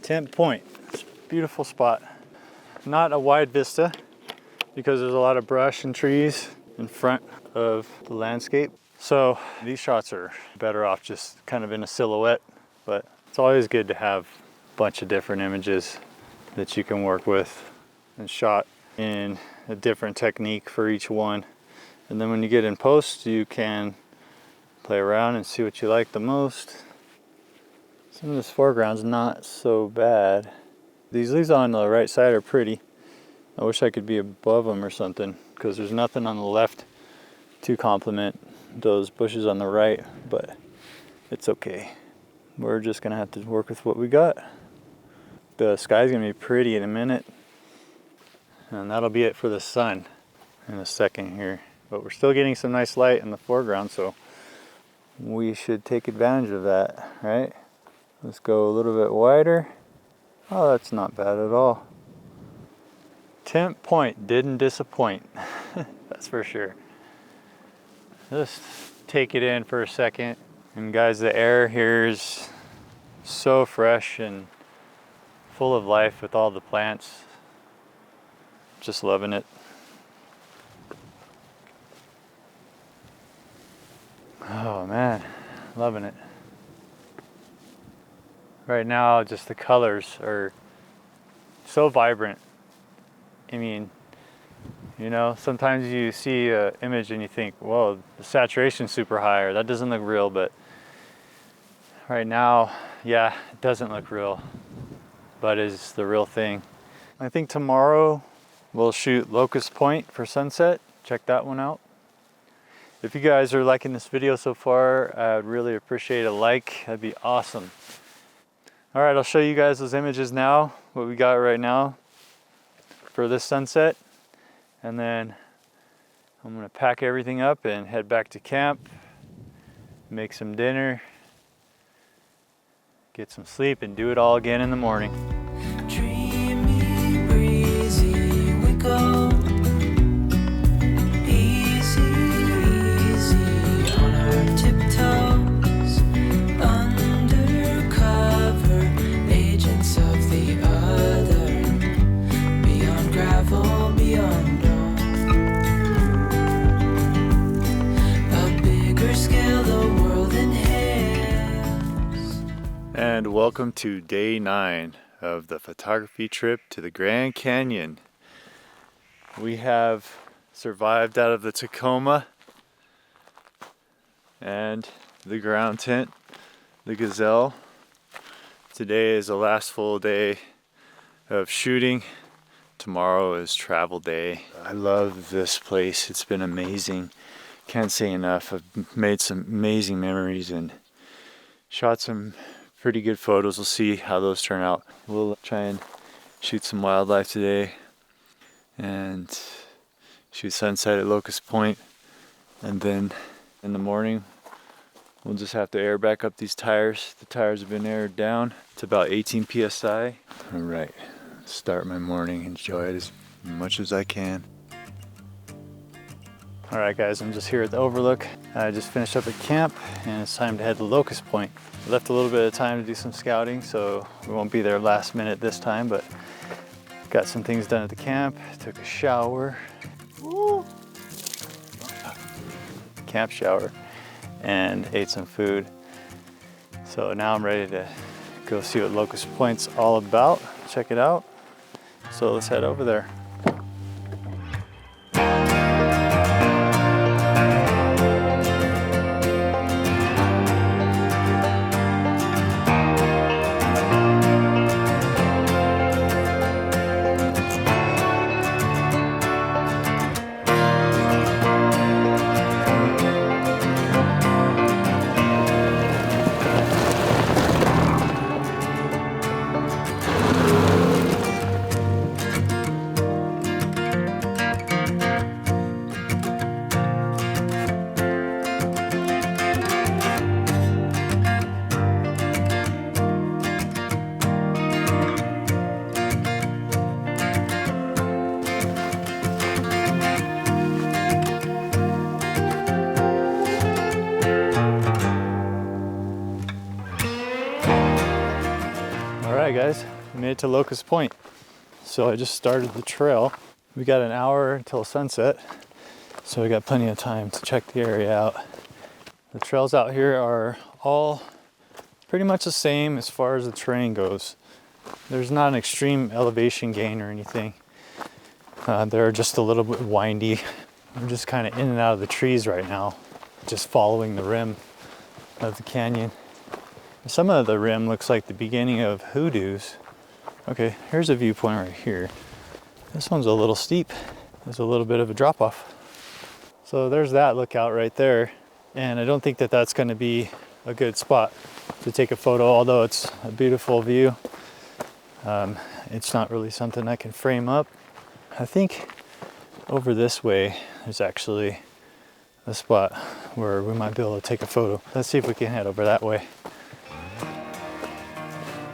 Temp Point, it's a beautiful spot. Not a wide vista because there's a lot of brush and trees in front of the landscape. So these shots are better off just kind of in a silhouette, but it's always good to have a bunch of different images that you can work with and shot in a different technique for each one. And then when you get in post, you can play around and see what you like the most. Some of this foreground's not so bad. These leaves on the right side are pretty. I wish I could be above them or something because there's nothing on the left to complement those bushes on the right, but it's okay. We're just gonna have to work with what we got. The sky's gonna be pretty in a minute, and that'll be it for the sun in a second here. But we're still getting some nice light in the foreground, so we should take advantage of that, right? Let's go a little bit wider. Oh, that's not bad at all. Temp Point didn't disappoint. That's for sure. Just take it in for a second. And guys, the air here is so fresh and full of life with all the plants. Just loving it. Oh man, loving it. Right now, just the colors are so vibrant. I mean, you know, sometimes you see an image and you think, whoa, the saturation's super high, or that doesn't look real, but right now, yeah, it doesn't look real, but is the real thing. I think tomorrow we'll shoot Locust Point for sunset. Check that one out. If you guys are liking this video so far, I'd really appreciate a like. That'd be awesome. All right, I'll show you guys those images now, what we got right now for this sunset. And then I'm gonna pack everything up and head back to camp, make some dinner, get some sleep, and do it all again in the morning. Dreamy, breezy, we go. Easy, easy on our tiptoes. Undercover agents of the other. Beyond gravel, beyond dawn. A bigger scale, the world inhales. And welcome to day 9 of the photography trip to the Grand Canyon. We have survived out of the Tacoma. and the ground tent, the Gazelle. Today is the last full day of shooting. Tomorrow is travel day. I love this place. It's been amazing. Can't say enough. I've made some amazing memories and shot some pretty good photos. We'll see how those turn out. We'll try and shoot some wildlife today and shoot sunset at Locust Point. And then in the morning, we'll just have to air back up these tires. The tires have been aired down. It's about 18 PSI. All right, start my morning, enjoy it as much as I can. All right guys, I'm just here at the overlook. I just finished up at camp and it's time to head to Locust Point. I left a little bit of time to do some scouting, so we won't be there last minute this time, but got some things done at the camp, took a shower. Woo. Camp shower, and ate some food. So now I'm ready to go see what Locust Point's all about, check it out. So let's head over there. Alright guys, we made it to Locust Point. So I just started the trail. We got an hour until sunset, so we got plenty of time to check the area out. The trails out here are all pretty much the same as far as the terrain goes. There's not an extreme elevation gain or anything. They're just a little bit windy. I'm just kind of in and out of the trees right now, just following the rim of the canyon. Some of the rim looks like the beginning of Hoodoo's. Okay, here's a viewpoint right here. This one's a little steep. There's a little bit of a drop off. So there's that lookout right there. And I don't think that that's gonna be a good spot to take a photo, although it's a beautiful view. It's not really something I can frame up. I think over this way, there's actually a spot where we might be able to take a photo. Let's see if we can head over that way.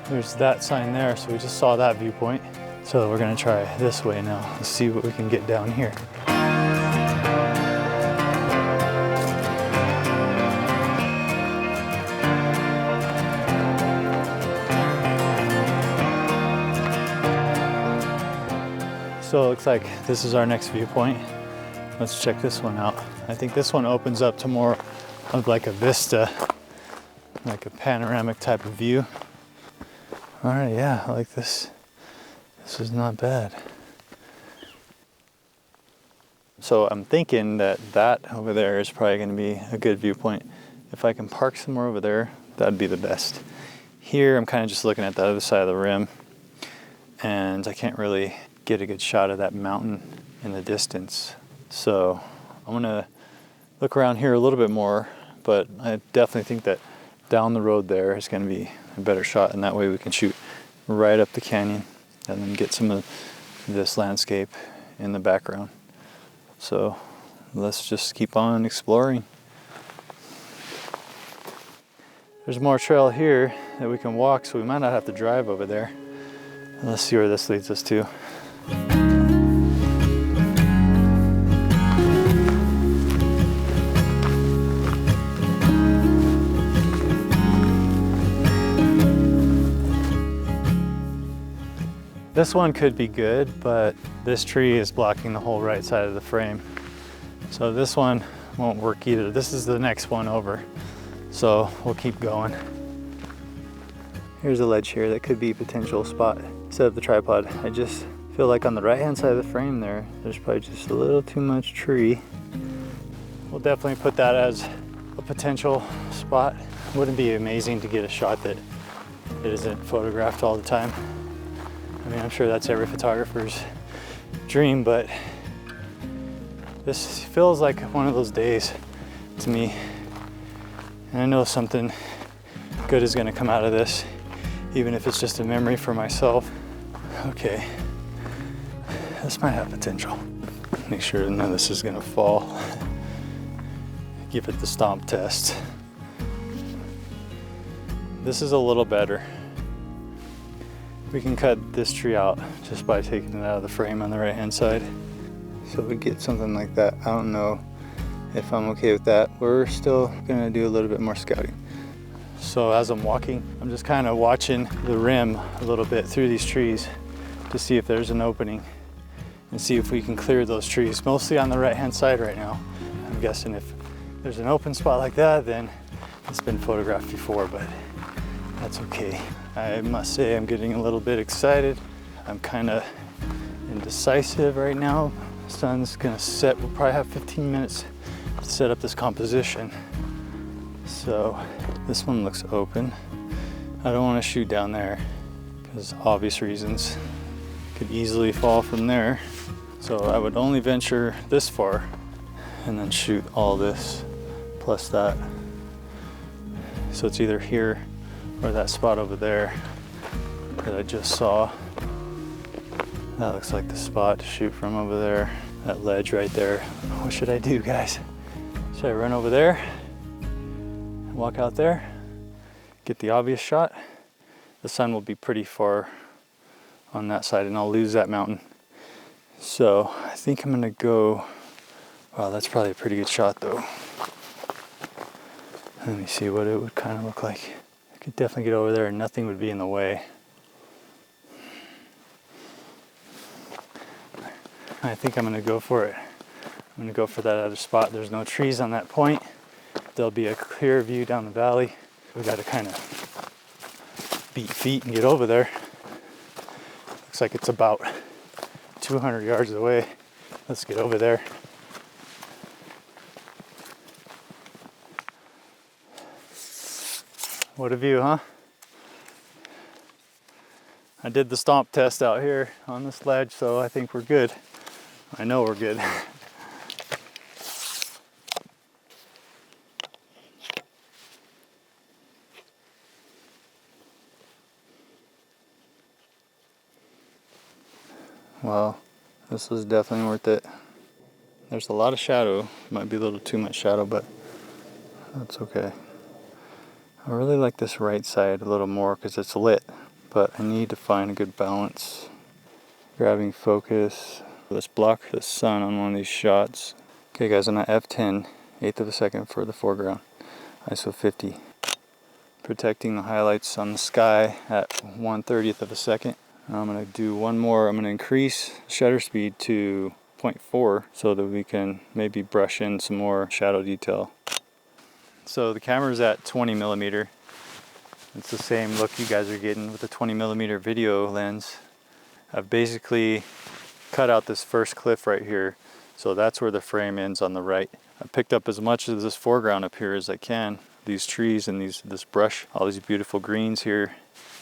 There's that sign there, so we just saw that viewpoint. So we're gonna try this way now. Let's see what we can get down here. So it looks like this is our next viewpoint. Let's check this one out. I think this one opens up to more of like a vista, like a panoramic type of view. All right, yeah, I like this. This is not bad. So I'm thinking that that over there is probably gonna be a good viewpoint. If I can park somewhere over there, that'd be the best. Here, I'm kind of just looking at the other side of the rim, and I can't really get a good shot of that mountain in the distance. So I'm gonna look around here a little bit more, but I definitely think that down the road there is gonna be a better shot, and that way we can shoot right up the canyon and then get some of this landscape in the background. So let's just keep on exploring. There's more trail here that we can walk, so we might not have to drive over there. Let's see where this leads us to. This one could be good, but this tree is blocking the whole right side of the frame. So this one won't work either. This is the next one over. So we'll keep going. Here's a ledge here that could be a potential spot. Set up the tripod. I just feel like on the right-hand side of the frame there's probably just a little too much tree. We'll definitely put that as a potential spot. Wouldn't be amazing to get a shot that it isn't photographed all the time. I mean, I'm sure that's every photographer's dream, but this feels like one of those days to me. And I know something good is gonna come out of this, even if it's just a memory for myself. Okay, this might have potential. Make sure none of this is gonna fall. Give it the stomp test. This is a little better. We can cut this tree out just by taking it out of the frame on the right hand side. So we get something like that. I don't know if I'm okay with that. We're still gonna do a little bit more scouting. So as I'm walking, I'm just kind of watching the rim a little bit through these trees to see if there's an opening and see if we can clear those trees, mostly on the right hand side right now. I'm guessing if there's an open spot like that, then it's been photographed before, but that's okay. I must say I'm getting a little bit excited. I'm kind of indecisive right now. The sun's gonna set. We'll probably have 15 minutes to set up this composition. So this one looks open. I don't want to shoot down there because obvious reasons. Could easily fall from there. So I would only venture this far and then shoot all this plus that. So it's either here or that spot over there that I just saw. That looks like the spot to shoot from over there. That ledge right there. What should I do, guys? Should I run over there? Walk out there? Get the obvious shot? The sun will be pretty far on that side and I'll lose that mountain. So I think I'm gonna go, wow, that's probably a pretty good shot though. Let me see what it would kind of look like. I could definitely get over there and nothing would be in the way. I think I'm gonna go for it. I'm gonna go for that other spot. There's no trees on that point. There'll be a clear view down the valley. We gotta kind of beat feet and get over there. Looks like it's about 200 yards away. Let's get over there. What a view, huh? I did the stomp test out here on this ledge, so I think we're good. I know we're good. Well, this was definitely worth it. There's a lot of shadow. Might be a little too much shadow, but that's okay. I really like this right side a little more because it's lit, but I need to find a good balance. Grabbing focus. Let's block the sun on one of these shots. Okay guys, I'm at f10, 1/8 of a second for the foreground. ISO 50. Protecting the highlights on the sky at 1/30th of a second. I'm going to do one more. I'm going to increase shutter speed to 0.4 so that we can maybe brush in some more shadow detail. So the camera's at 20 millimeter. It's the same look you guys are getting with the 20 millimeter video lens. I've basically cut out this first cliff right here. So that's where the frame ends on the right. I picked up as much of this foreground up here as I can. These trees and this brush, all these beautiful greens here.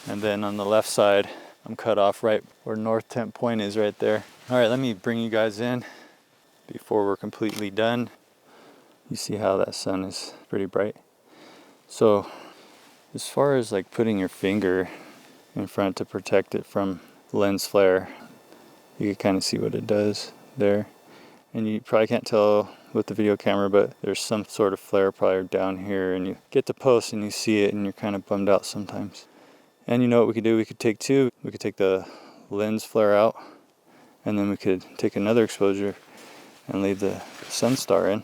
And then on the left side, I'm cut off right where North Temp Point is right there. All right, let me bring you guys in before we're completely done. You see how that sun is pretty bright. So as far as like putting your finger in front to protect it from lens flare, you can kind of see what it does there. And you probably can't tell with the video camera, but there's some sort of flare probably down here, and you get to post and you see it and you're kind of bummed out sometimes. And you know what we could do? We could take two. We could take the lens flare out, and then we could take another exposure and leave the sun star in.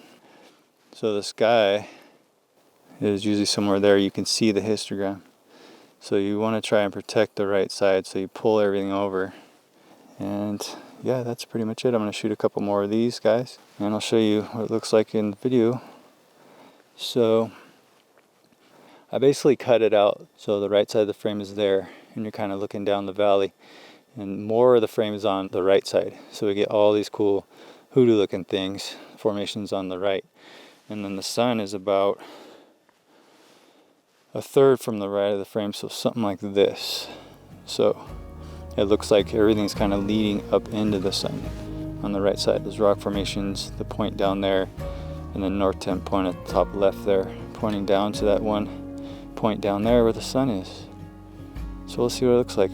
So the sky is usually somewhere there. You can see the histogram. So you want to try and protect the right side, so you pull everything over. And yeah, that's pretty much it. I'm going to shoot a couple more of these guys, and I'll show you what it looks like in the video. So I basically cut it out so the right side of the frame is there, and you're kind of looking down the valley, and more of the frame is on the right side. So we get all these cool hoodoo looking things, formations on the right. And then the sun is about a third from the right of the frame, so something like this. So it looks like everything's kind of leading up into the sun. On the right side, there's rock formations, the point down there, and then North Temp Point at the top left there, pointing down to that one point down there where the sun is. So we'll see what it looks like.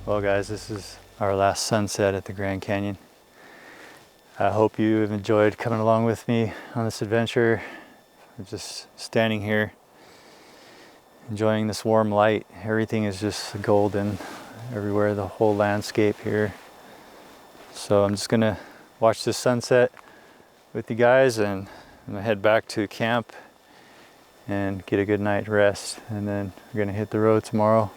Well guys, this is our last sunset at the Grand Canyon. I hope you have enjoyed coming along with me on this adventure. I'm just standing here, enjoying this warm light. Everything is just golden everywhere, the whole landscape here. So I'm just gonna watch this sunset with you guys, and I'm gonna head back to camp and get a good night rest. And then we're gonna hit the road tomorrow.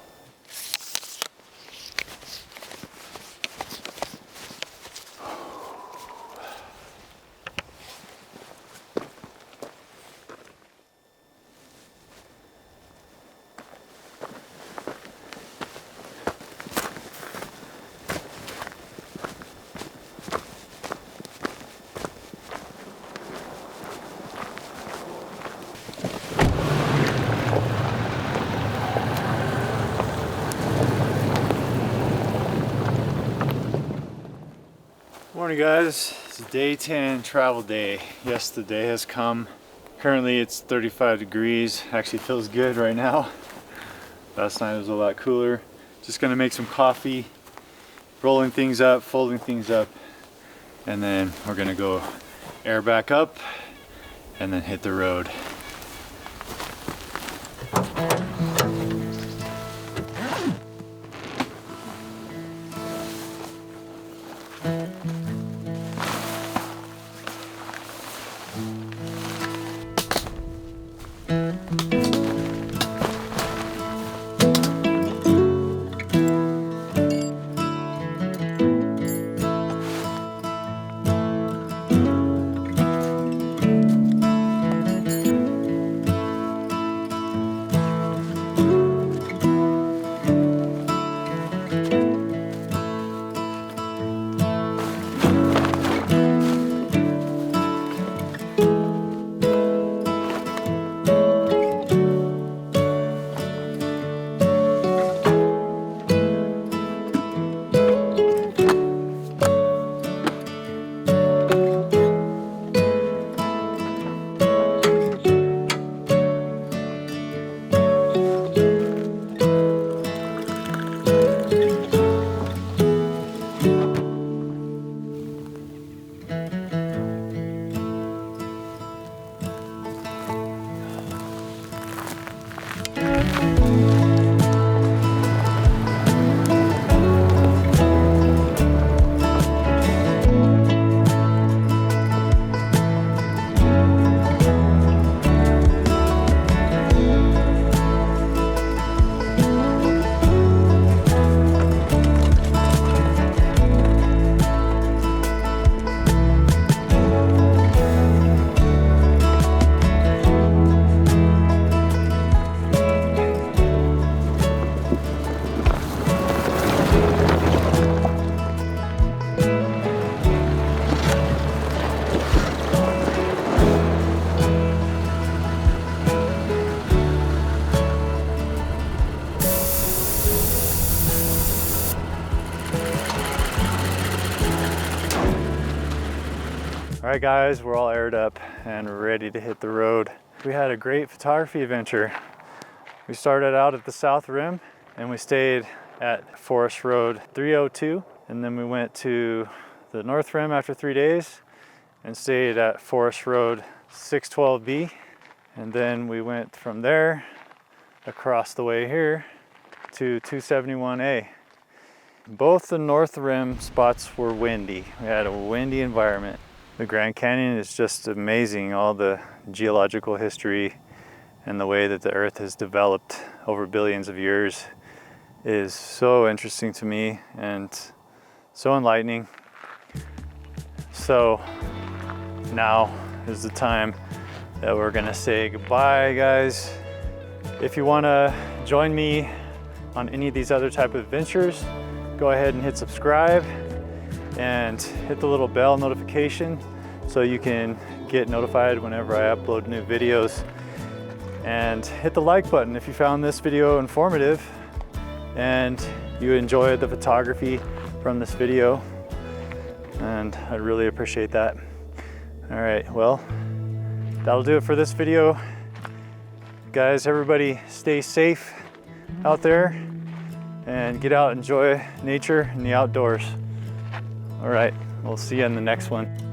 Morning guys, it's day 10 travel day. Yes, the day has come. Currently it's 35 degrees. Actually feels good right now. Last night it was a lot cooler. Just gonna make some coffee, rolling things up, folding things up, and then we're gonna go air back up and then hit the road. All right guys, we're all aired up and ready to hit the road. We had a great photography adventure. We started out at the South Rim and we stayed at Forest Road 302, and then we went to the North Rim after 3 days and stayed at Forest Road 612B, and then we went from there across the way here to 271A. Both the North Rim spots were windy. We had a windy environment. The Grand Canyon is just amazing, all the geological history and the way that the earth has developed over billions of years is so interesting to me and so enlightening. So now is the time that we're gonna say goodbye, guys. If you wanna join me on any of these other type of adventures, go ahead and hit subscribe and hit the little bell notification so you can get notified whenever I upload new videos. And hit the like button if you found this video informative and you enjoyed the photography from this video. And I really appreciate that. All right, well, that'll do it for this video. Guys, everybody stay safe out there and get out and enjoy nature and the outdoors. All right, we'll see you in the next one.